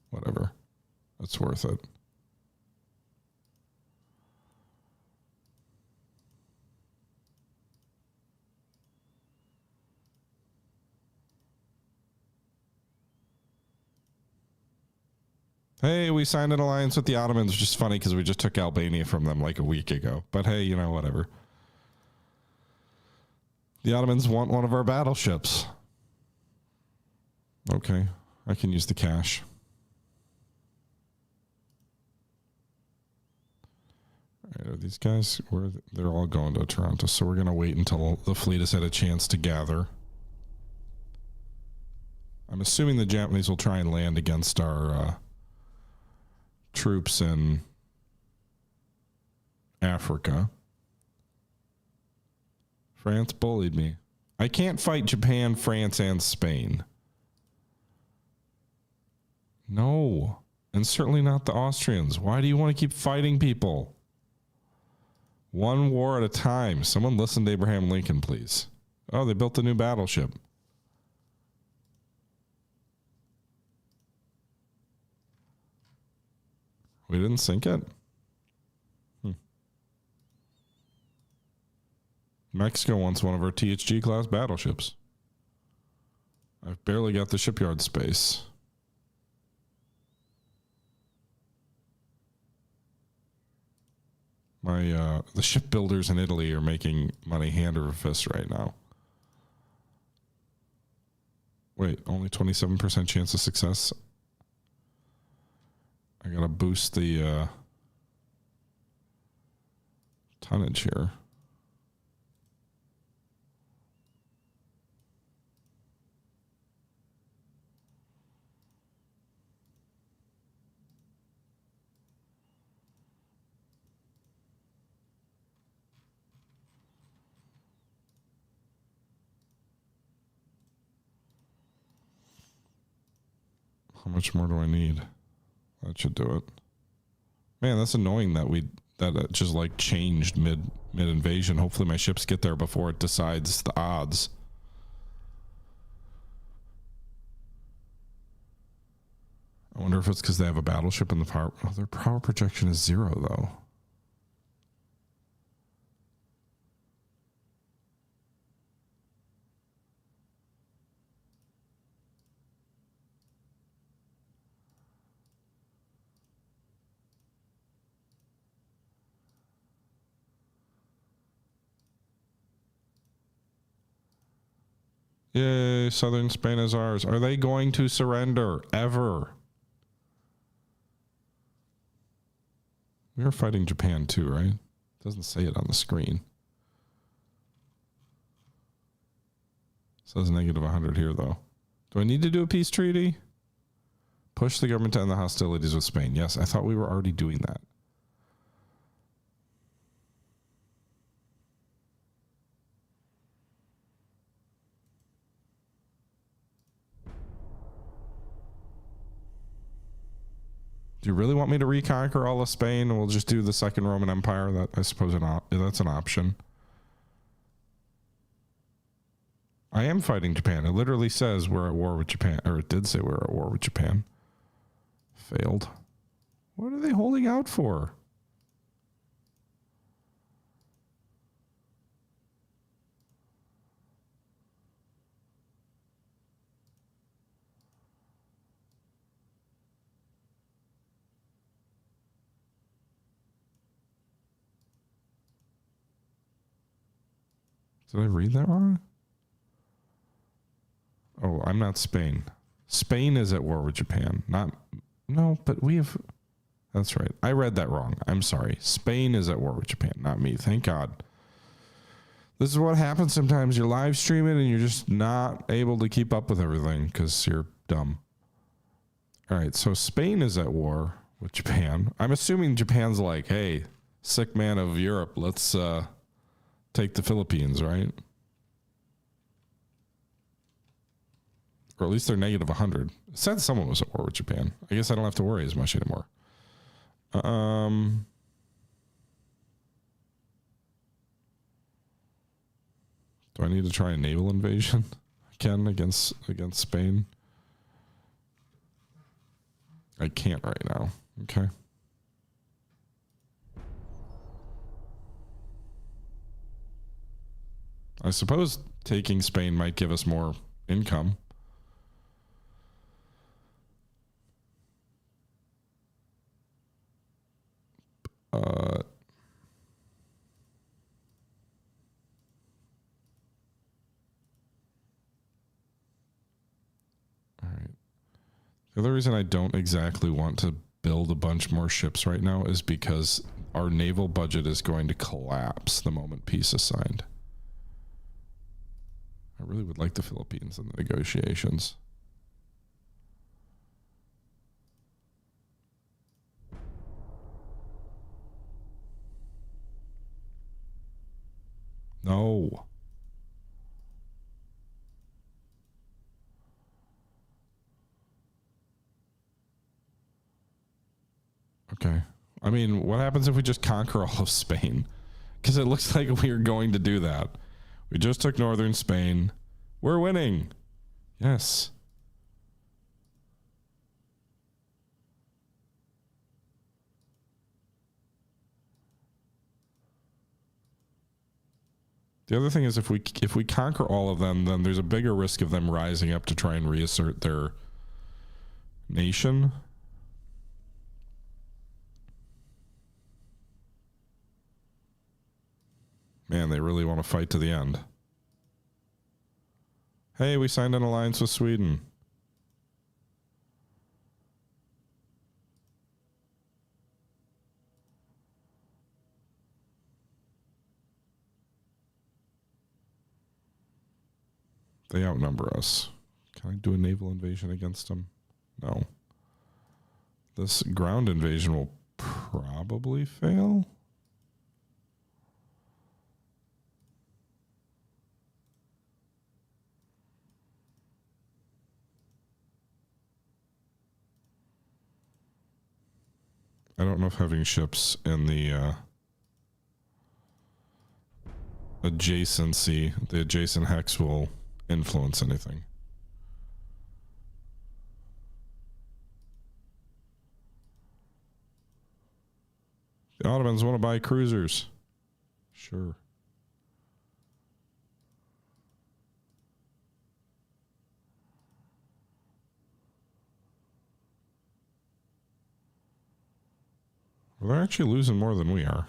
Whatever. That's worth it. Hey, we signed an alliance with the Ottomans, which is funny because we just took Albania from them like a week ago. But hey, you know, whatever. The Ottomans want one of our battleships. Okay, I can use the cash. All right, these guys, they're all going to Toronto, so we're going to wait until the fleet has had a chance to gather. I'm assuming the Japanese will try and land against our troops in Africa. France bullied me. I can't fight Japan, France, and Spain. No. And certainly not the Austrians. Why do you want to keep fighting people? One war at a time. Someone listen to Abraham Lincoln, please. Oh, they built a new battleship. We didn't sink it? Mexico wants one of our THG class battleships. I've barely got the shipyard space. The shipbuilders in Italy are making money hand over fist right now. Wait, only 27% chance of success? I gotta boost the tonnage here. How much more do I need? That should do it. Man, that's annoying that it just like changed mid invasion. Hopefully my ships get there before it decides the odds. I wonder if it's because they have a battleship in the power. Oh, their power projection is 0 though. Yay, southern Spain is ours. Are they going to surrender? Ever? We are fighting Japan too, right? It doesn't say it on the screen. It says negative 100 here, though. Do I need to do a peace treaty? Push the government to end the hostilities with Spain. Yes, I thought we were already doing that. Do you really want me to reconquer all of Spain and we'll just do the Second Roman Empire? That I suppose that's an option. I am fighting Japan. It literally says we're at war with Japan, or it did say we're at war with Japan. Failed. What are they holding out for? Did I read that wrong? Oh, I'm not Spain. Spain is at war with Japan. No, but we have... That's right. I read that wrong. I'm sorry. Spain is at war with Japan, not me. Thank God. This is what happens sometimes. You're live streaming and you're just not able to keep up with everything because you're dumb. All right, so Spain is at war with Japan. I'm assuming Japan's like, hey, sick man of Europe, let's take the Philippines, right? Or at least they're negative 100. It said someone was at war with Japan. I guess I don't have to worry as much anymore. Do I need to try a naval invasion again against Spain? I can't right now. Okay. I suppose taking Spain might give us more income. All right. The other reason I don't exactly want to build a bunch more ships right now is because our naval budget is going to collapse the moment peace is signed. I really would like the Philippines in the negotiations. No. Okay. I mean, what happens if we just conquer all of Spain? Because it looks like we're going to do that. We just took northern Spain. We're winning. Yes. The other thing is if we conquer all of them, then there's a bigger risk of them rising up to try and reassert their nation. Man, they really want to fight to the end. Hey, we signed an alliance with Sweden. They outnumber us. Can I do a naval invasion against them? No. This ground invasion will probably fail. I don't know if having ships in the adjacency, the adjacent hex will influence anything. The Ottomans want to buy cruisers. Sure. Well, they're actually losing more than we are.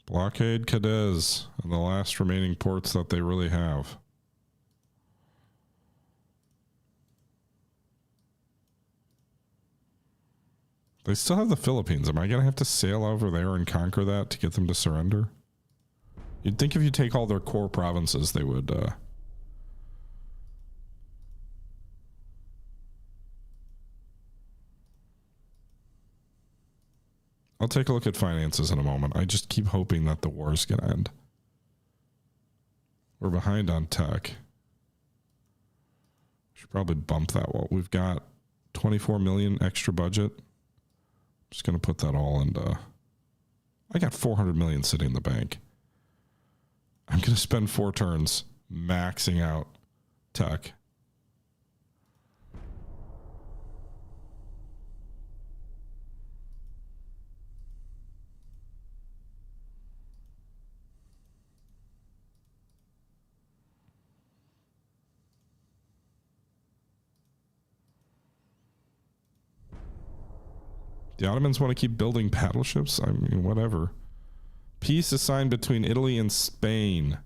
Blockade Cadiz and the last remaining ports that they really have. They still have the Philippines. Am I going to have to sail over there and conquer that to get them to surrender? You'd think if you take all their core provinces, they would... I'll take a look at finances in a moment. I just keep hoping that the war is going to end. We're behind on tech. Should probably bump that. Well, we've got 24 million extra budget. Just going to put that all into... I got 400 million sitting in the bank. I'm going to spend 4 turns maxing out tech. The Ottomans want to keep building battleships? I mean, whatever. Peace is signed between Italy and Spain.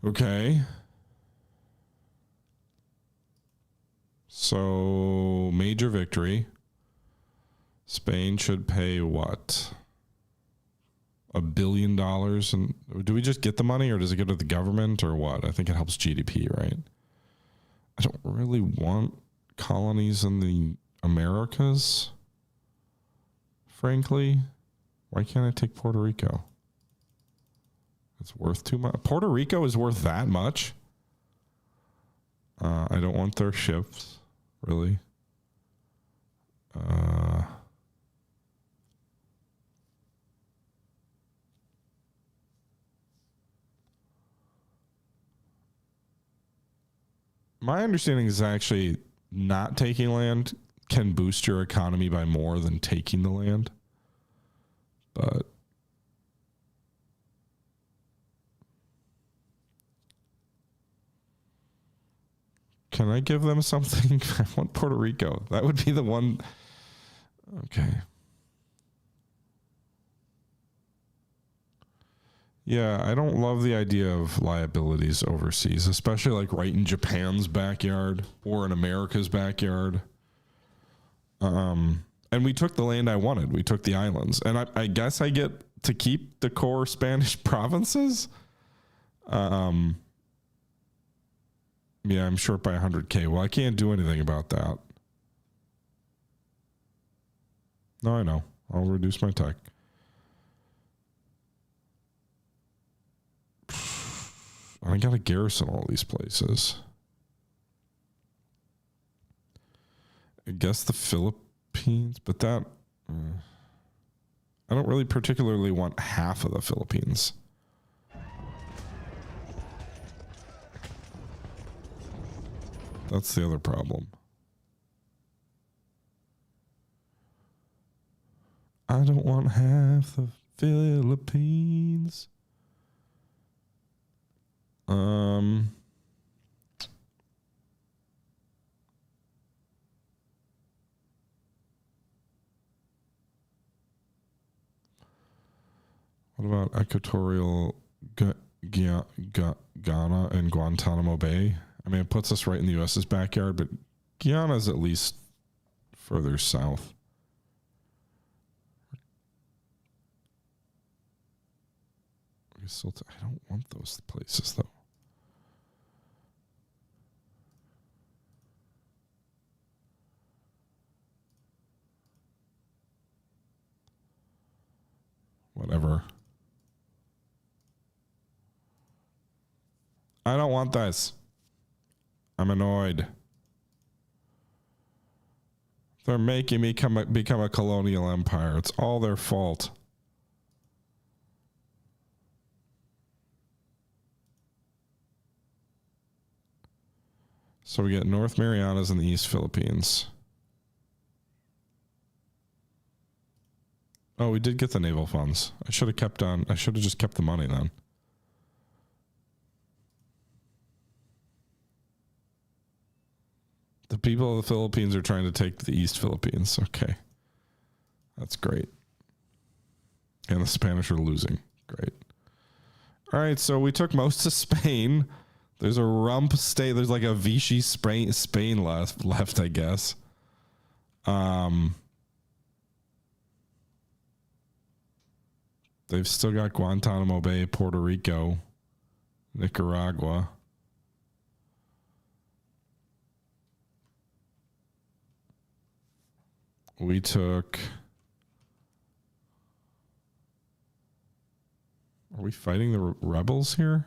Okay. So, major victory. Spain should pay what? $1 billion? And do we just get the money or does it go to the government or what? I think it helps GDP, right? I don't really want colonies in the Americas, frankly. Why can't I take Puerto Rico? It's worth too much. Puerto Rico is worth that much? I don't want their ships, really. My understanding is actually not taking land can boost your economy by more than taking the land. But Can I give them something? I want Puerto Rico. That would be the one. Okay. Yeah, I don't love the idea of liabilities overseas, especially like right in Japan's backyard or in America's backyard. And we took the land I wanted. We took the islands. And I guess I get to keep the core Spanish provinces. Yeah, I'm short by 100K. Well, I can't do anything about that. No, I know. I'll reduce my tech. I got to garrison all these places. I guess the Philippines, but that... I don't really particularly want half of the Philippines. That's the other problem. I don't want half the Philippines. What about Equatorial Ghana and Guantanamo Bay? I mean, it puts us right in the U.S.'s backyard, but Guyana is at least further south. I don't want those places, though. Whatever. I don't want this. I'm annoyed. They're making me become a colonial empire. It's all their fault. So we get North Marianas and the East Philippines. Oh, we did get the naval funds. I should have just kept the money then. The people of the Philippines are trying to take the East Philippines. Okay. That's great. And the Spanish are losing. Great. All right, so we took most of Spain. There's a rump state. There's like a Vichy Spain left, I guess. They've still got Guantanamo Bay, Puerto Rico, Nicaragua. We took... Are we fighting the rebels here?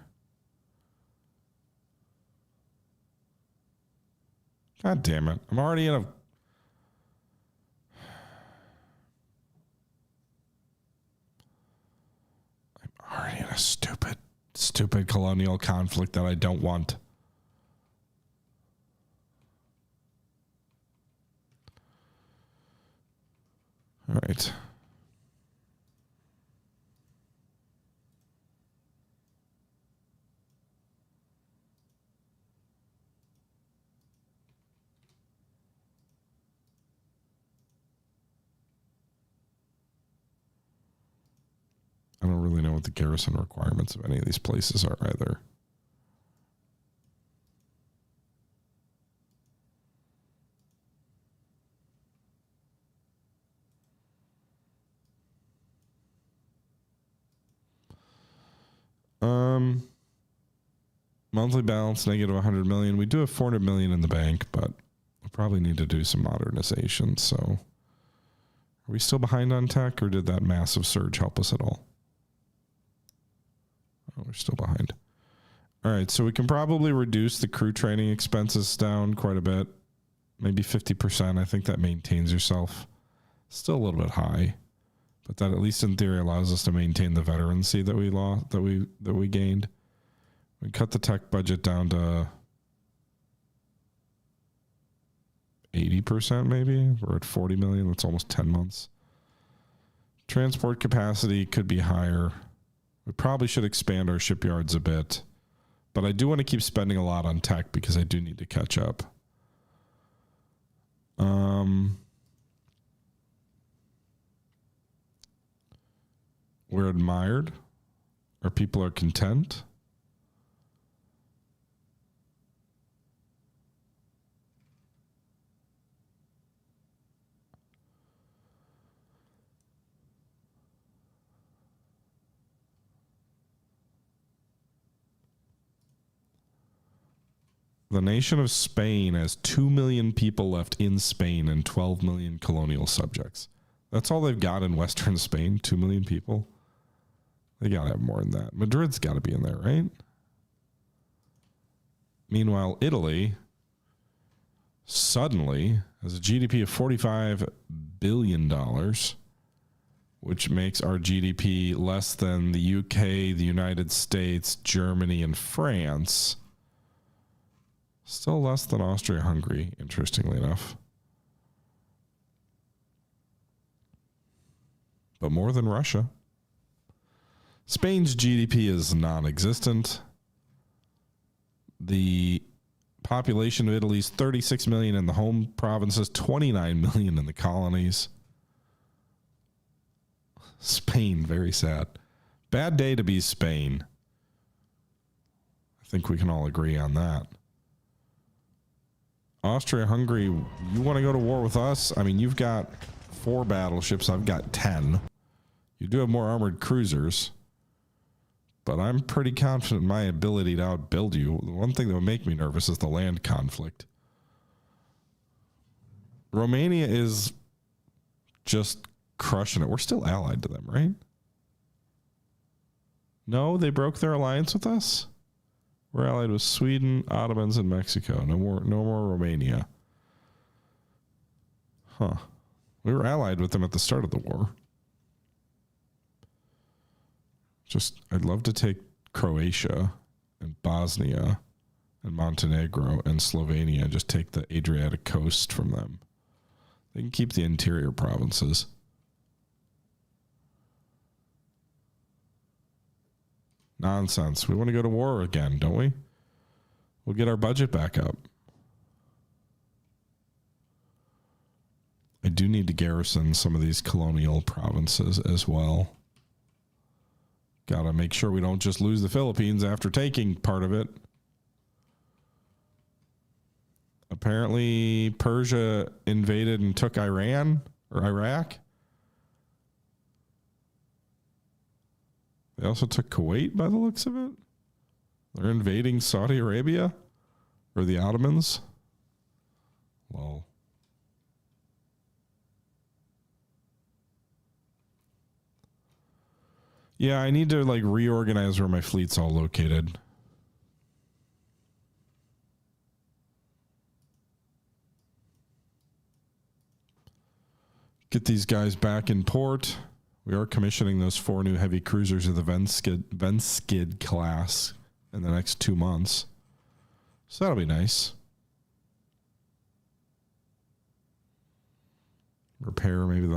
God damn it. I'm already in a... stupid colonial conflict that I don't want. All right. I don't really know what the garrison requirements of any of these places are either. Monthly balance negative 100 million. We do have 400 million in the bank, but we probably need to do some modernization. So, are we still behind on tech, or did that massive surge help us at all? Oh, we're still behind. All right, so we can probably reduce the crew training expenses down quite a bit, maybe 50%. I think that maintains yourself. Still a little bit high, but that at least in theory allows us to maintain the veterancy that we lost, that we gained. We cut the tech budget down to 80%, maybe. We're at 40 million. That's almost 10 months. Transport capacity could be higher. We probably should expand our shipyards a bit, But I do want to keep spending a lot on tech because I do need to catch up. We're admired. Our people are content. The nation of Spain has 2 million people left in Spain and 12 million colonial subjects. That's all they've got in Western Spain, 2 million people. They got to have more than that. Madrid's got to be in there, right? Meanwhile, Italy suddenly has a GDP of $45 billion, which makes our GDP less than the UK, the United States, Germany, and France. Still less than Austria-Hungary, interestingly enough. But more than Russia. Spain's GDP is non-existent. The population of Italy is 36 million in the home provinces, 29 million in the colonies. Spain, very sad. Bad day to be Spain. I think we can all agree on that. Austria-Hungary, you want to go to war with us? I mean, you've got 4 battleships. I've got 10. You do have more armored cruisers. But I'm pretty confident in my ability to outbuild you. The one thing that would make me nervous is the land conflict. Romania is just crushing it. We're still allied to them, right? No, they broke their alliance with us? We're allied with Sweden, Ottomans, and Mexico. No more Romania. Huh. We were allied with them at the start of the war. I'd love to take Croatia and Bosnia and Montenegro and Slovenia and just take the Adriatic coast from them. They can keep the interior provinces. Nonsense. We want to go to war again, don't we? We'll get our budget back up. I do need to garrison some of these colonial provinces as well. Got to make sure we don't just lose the Philippines after taking part of it. Apparently, Persia invaded and took Iran or Iraq. They also took Kuwait by the looks of it. They're invading Saudi Arabia or the Ottomans. Lol. Yeah, I need to reorganize where my fleet's all located. Get these guys back in port. We are commissioning those 4 new heavy cruisers of the Venskid class in the next 2 months. So that'll be nice. Repair maybe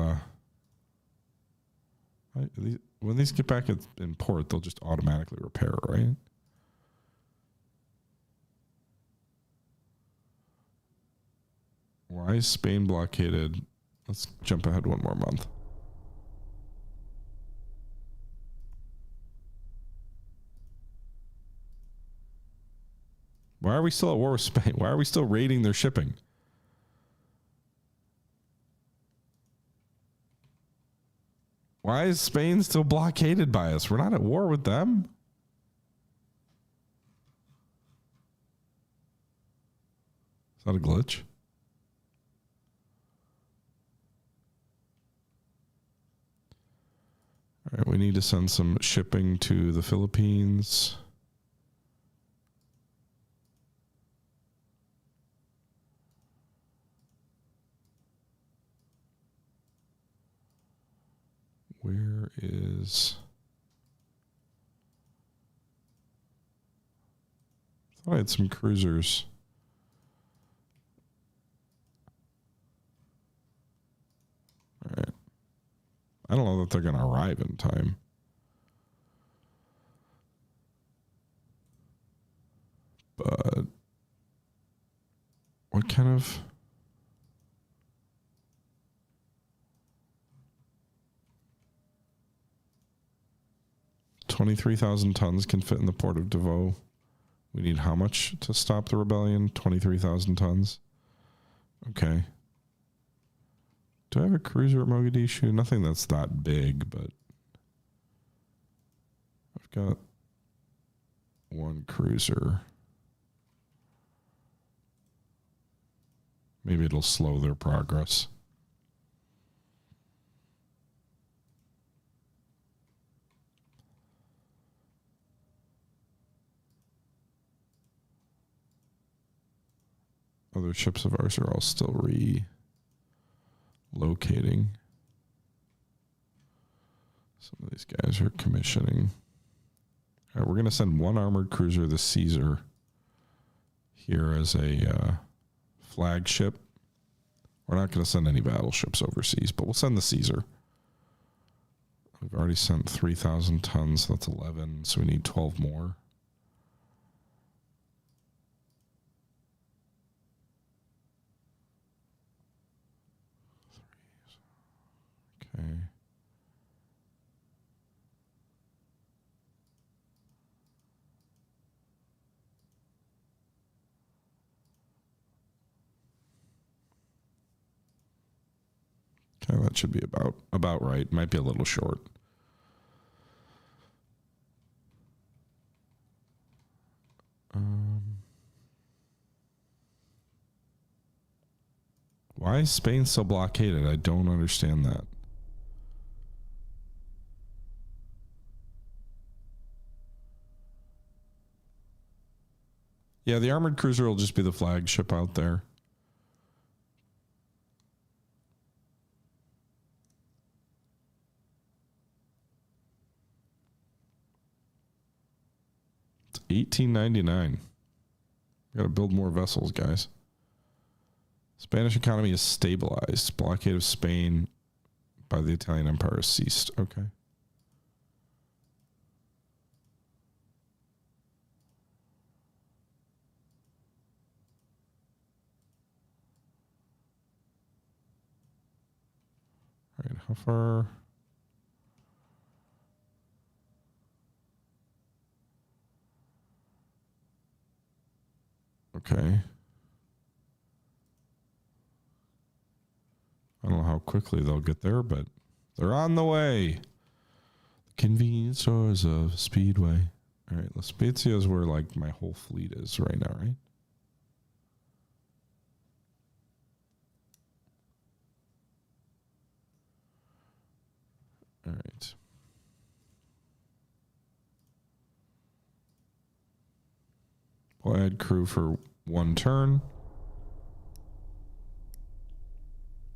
when these get back in port, they'll just automatically repair, right? Why is Spain blockaded? Let's jump ahead 1 more month. Why are we still at war with Spain? Why are we still raiding their shipping? Why is Spain still blockaded by us? We're not at war with them. Is that a glitch? All right, we need to send some shipping to the Philippines. Where is... I thought I had some cruisers. All right. I don't know that they're going to arrive in time. What kind of... 23,000 tons can fit in the port of Davao. We need how much to stop the rebellion? 23,000 tons. Okay. Do I have a cruiser at Mogadishu? Nothing that's that big, but I've got one cruiser. Maybe it'll slow their progress. Other ships of ours are all still relocating. Some of these guys are commissioning. All right, we're going to send one armored cruiser, the Caesar, here as a flagship. We're not going to send any battleships overseas, but we'll send the Caesar. We've already sent 3,000 tons. That's 11, so we need 12 more. Okay. Okay, that should be about right. Might be a little short. Why is Spain still blockaded? I don't understand that. Yeah, the armored cruiser will just be the flagship out there. It's $18.99. Got to build more vessels, guys. Spanish economy is stabilized. Blockade of Spain by the Italian Empire has ceased. Okay. All right, how far? Okay. I don't know how quickly they'll get there, but they're on the way. The convenience stores of Speedway. All right, La Spezia is where like my whole fleet is right now, right? All right. We'll add crew for one turn.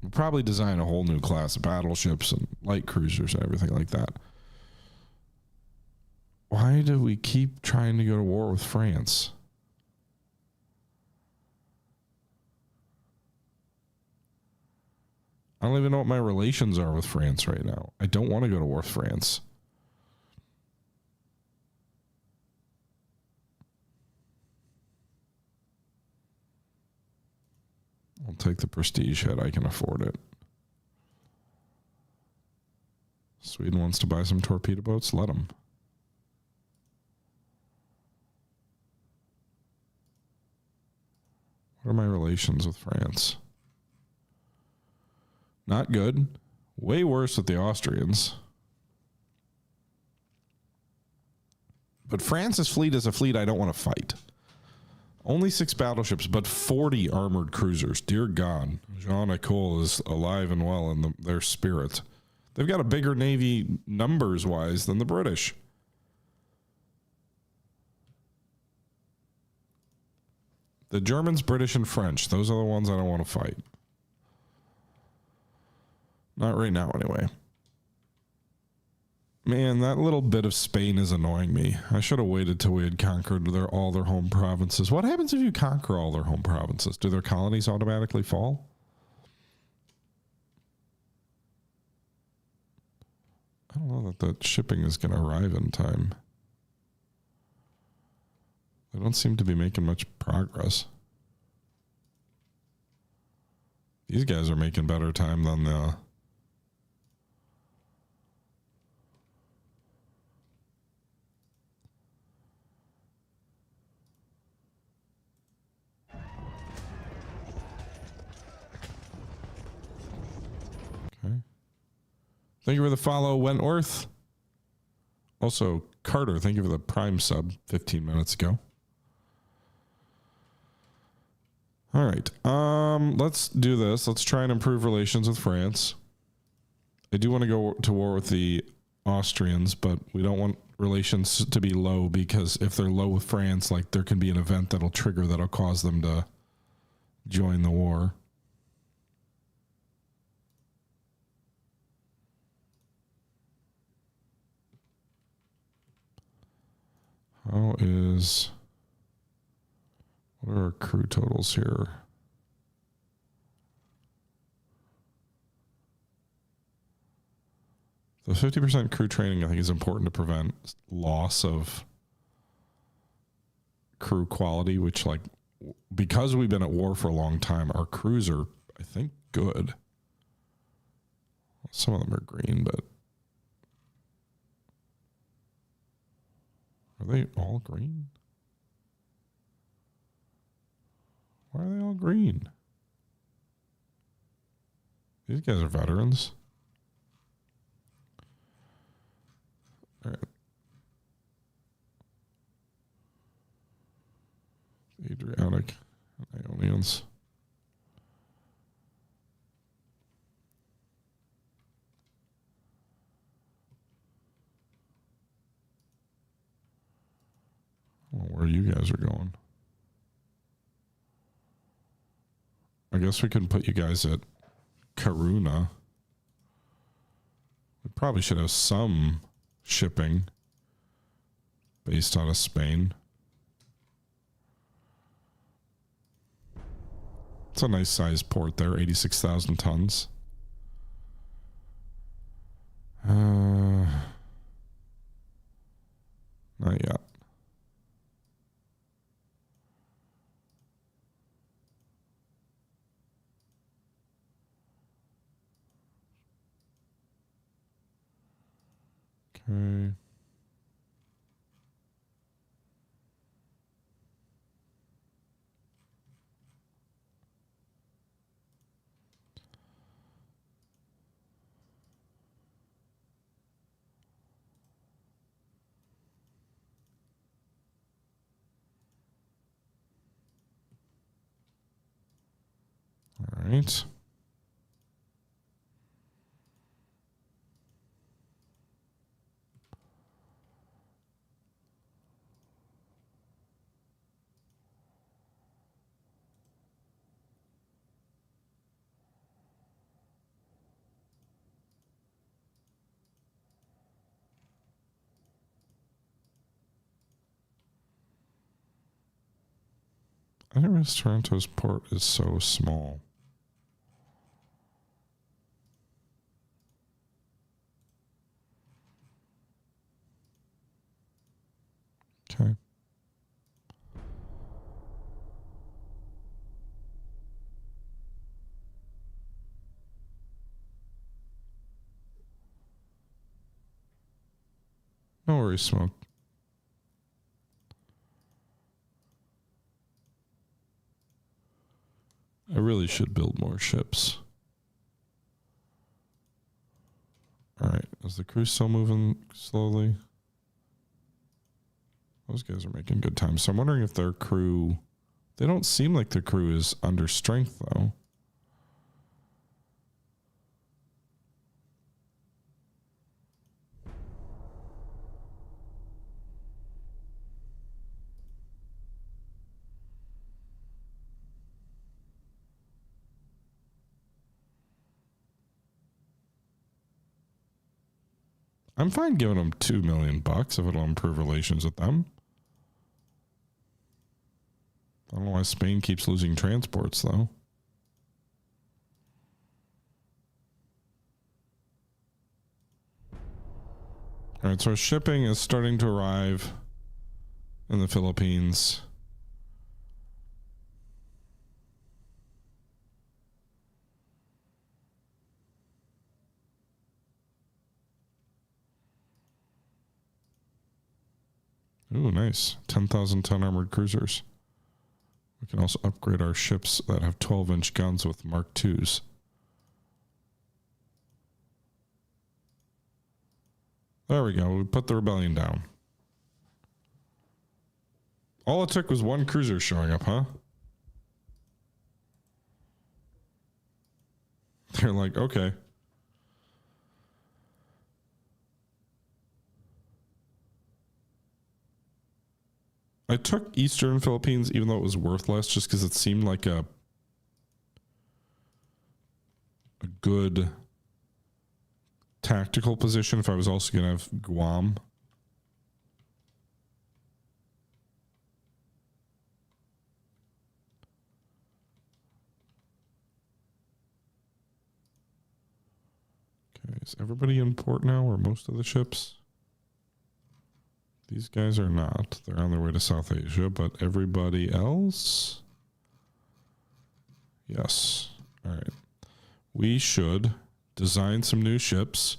We'll probably design a whole new class of battleships and light cruisers and everything like that. Why do we keep trying to go to war with France? I don't even know what my relations are with France right now. I don't want to go to war with France. I'll take the prestige hit. I can afford it. Sweden wants to buy some torpedo boats? Let them. What are my relations with France? Not good. Way worse with the Austrians. But France's fleet is a fleet I don't want to fight. Only 6 battleships, but 40 armored cruisers. Dear God. Jean-Nicole is alive and well in their spirit. They've got a bigger navy numbers-wise than the British. The Germans, British, and French. Those are the ones I don't want to fight. Not right now, anyway. Man, that little bit of Spain is annoying me. I should have waited till we had conquered all their home provinces. What happens if you conquer all their home provinces? Do their colonies automatically fall? I don't know that the shipping is going to arrive in time. They don't seem to be making much progress. These guys are making better time than the... Okay. Thank you for the follow, Wentworth. Also, Carter, thank you for the Prime sub 15 minutes ago. All right. Let's do this. Let's try and improve relations with France. I do want to go to war with the Austrians, but we don't want relations to be low, because if they're low with France, like, there can be an event that'll trigger that'll cause them to join the war. What are our crew totals here? The 50% crew training, I think, is important to prevent loss of crew quality, which, like, because we've been at war for a long time, our crews are, I think, good. Some of them are green, but are they all green? Why are they all green? These guys are veterans. All right. Adriatic and Ionians. Well, where you guys are going. I guess we can put you guys at Karuna. We probably should have some shipping based out of Spain. It's a nice sized port there, 86,000 tons. Not yet. Okay. All right. I didn't realize Toronto's port is so small. Okay. No worries, Smoke. I really should build more ships. All right. Is the crew still moving slowly? Those guys are making good time. So I'm wondering if their crew... They don't seem like their crew is under strength, though. I'm fine giving them $2 million if it'll improve relations with them. I don't know why Spain keeps losing transports, though. All right, so shipping is starting to arrive in the Ooh, nice. 10,000 ton armored cruisers. We can also upgrade our ships that have 12-inch guns with Mark IIs. There we go. We put the rebellion down. All it took was one cruiser showing up, huh? They're like, okay. I took Eastern Philippines even though it was worthless just because it seemed like a good tactical position if I was also going to have Guam. Okay, is everybody in port now or most of the ships? These guys are not. They're on their way to South Asia, but everybody else? Yes. All right. We should design some new ships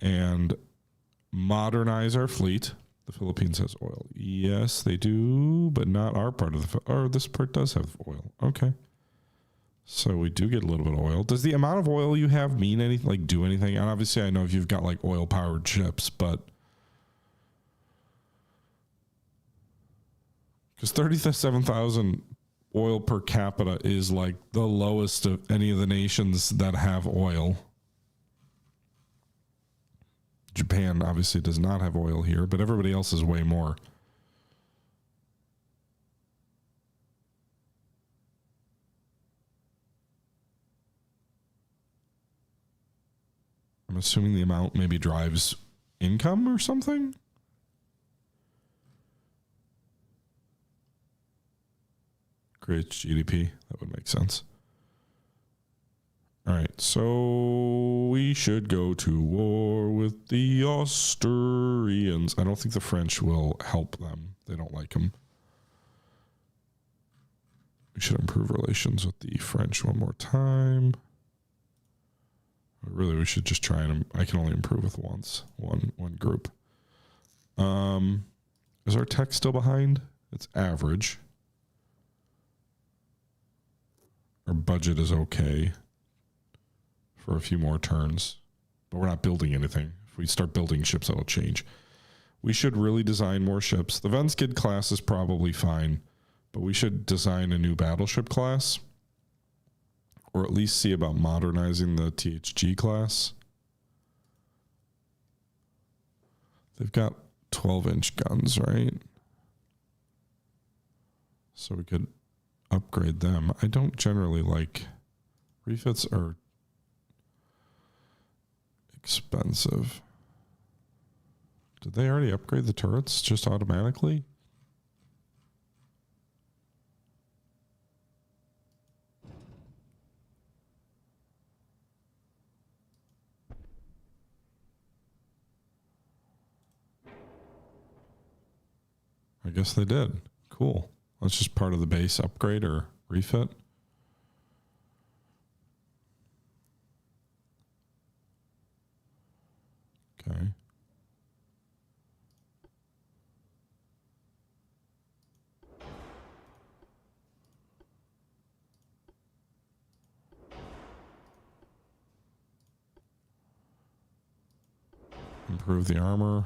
and modernize our fleet. The Philippines has oil. Yes, they do, but not our part of the... Or this part does have oil. Okay. So we do get a little bit of oil. Does the amount of oil you have mean anything, like do anything? And obviously I know if you've got like oil-powered ships, but... Because 37,000 oil per capita is like the lowest of any of the nations that have oil. Japan obviously does not have oil here, but everybody else is way more. I'm assuming the amount maybe drives income or something? Creates GDP. That would make sense. All right, so we should go to war with the Austrians. I don't think the French will help them. They don't like them. We should improve relations with the French one more time. Really, we should just try and... I can only improve with one group. Is our tech still behind? It's average. Our budget is okay for a few more turns, but we're not building anything. If we start building ships, that'll change. We should really design more ships. The Venskid class is probably fine, but we should design a new battleship class, or at least see about modernizing the THG class. They've got 12-inch guns, right? So we could upgrade them. I don't generally like... Refits are expensive. Did they already upgrade the turrets just automatically? I guess they did. Cool. That's just part of the base upgrade or refit. Okay. Improve the armor.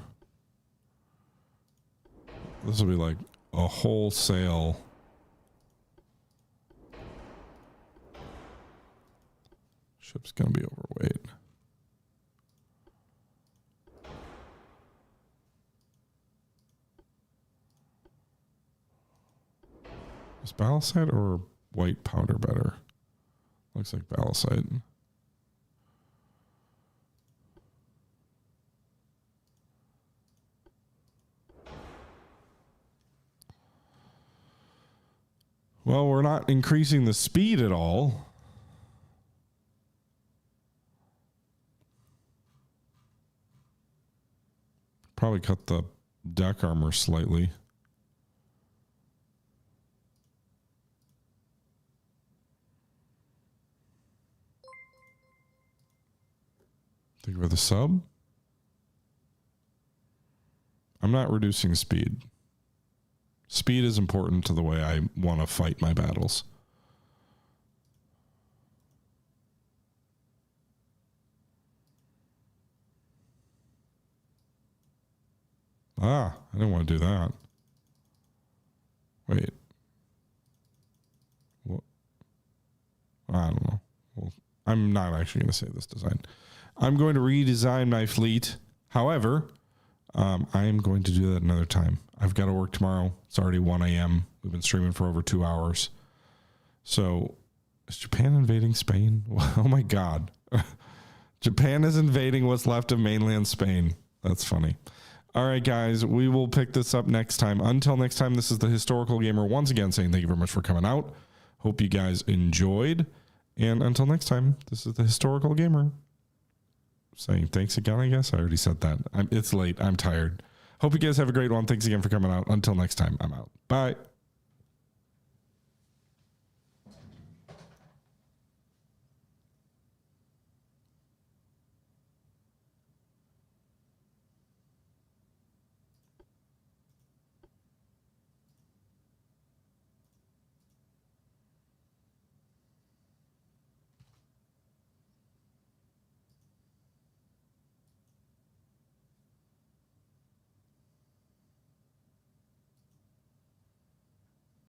This will be like a wholesale. Ship's gonna be overweight. Is balisite or white powder better? Looks like balisite. Well, we're not increasing the speed at all. Probably cut the deck armor slightly. Think about the sub. I'm not reducing speed. Speed is important to the way I want to fight my battles. I didn't want to do that. Wait. What? I don't know. Well, I'm not actually going to say this design. I'm going to redesign my fleet. However, I am going to do that another time. I've got to work tomorrow. It's already 1 a.m. We've been streaming for over 2 hours. So, is Japan invading Spain? Oh my God. Japan is invading what's left of mainland Spain. That's funny. All right, guys, we will pick this up next time. Until next time, this is the Historical Gamer once again saying thank you very much for coming out. Hope you guys enjoyed. And until next time, this is the Historical Gamer saying thanks again, I guess. I already said that. It's late. I'm tired. Hope you guys have a great one. Thanks again for coming out. Until next time, I'm out. Bye.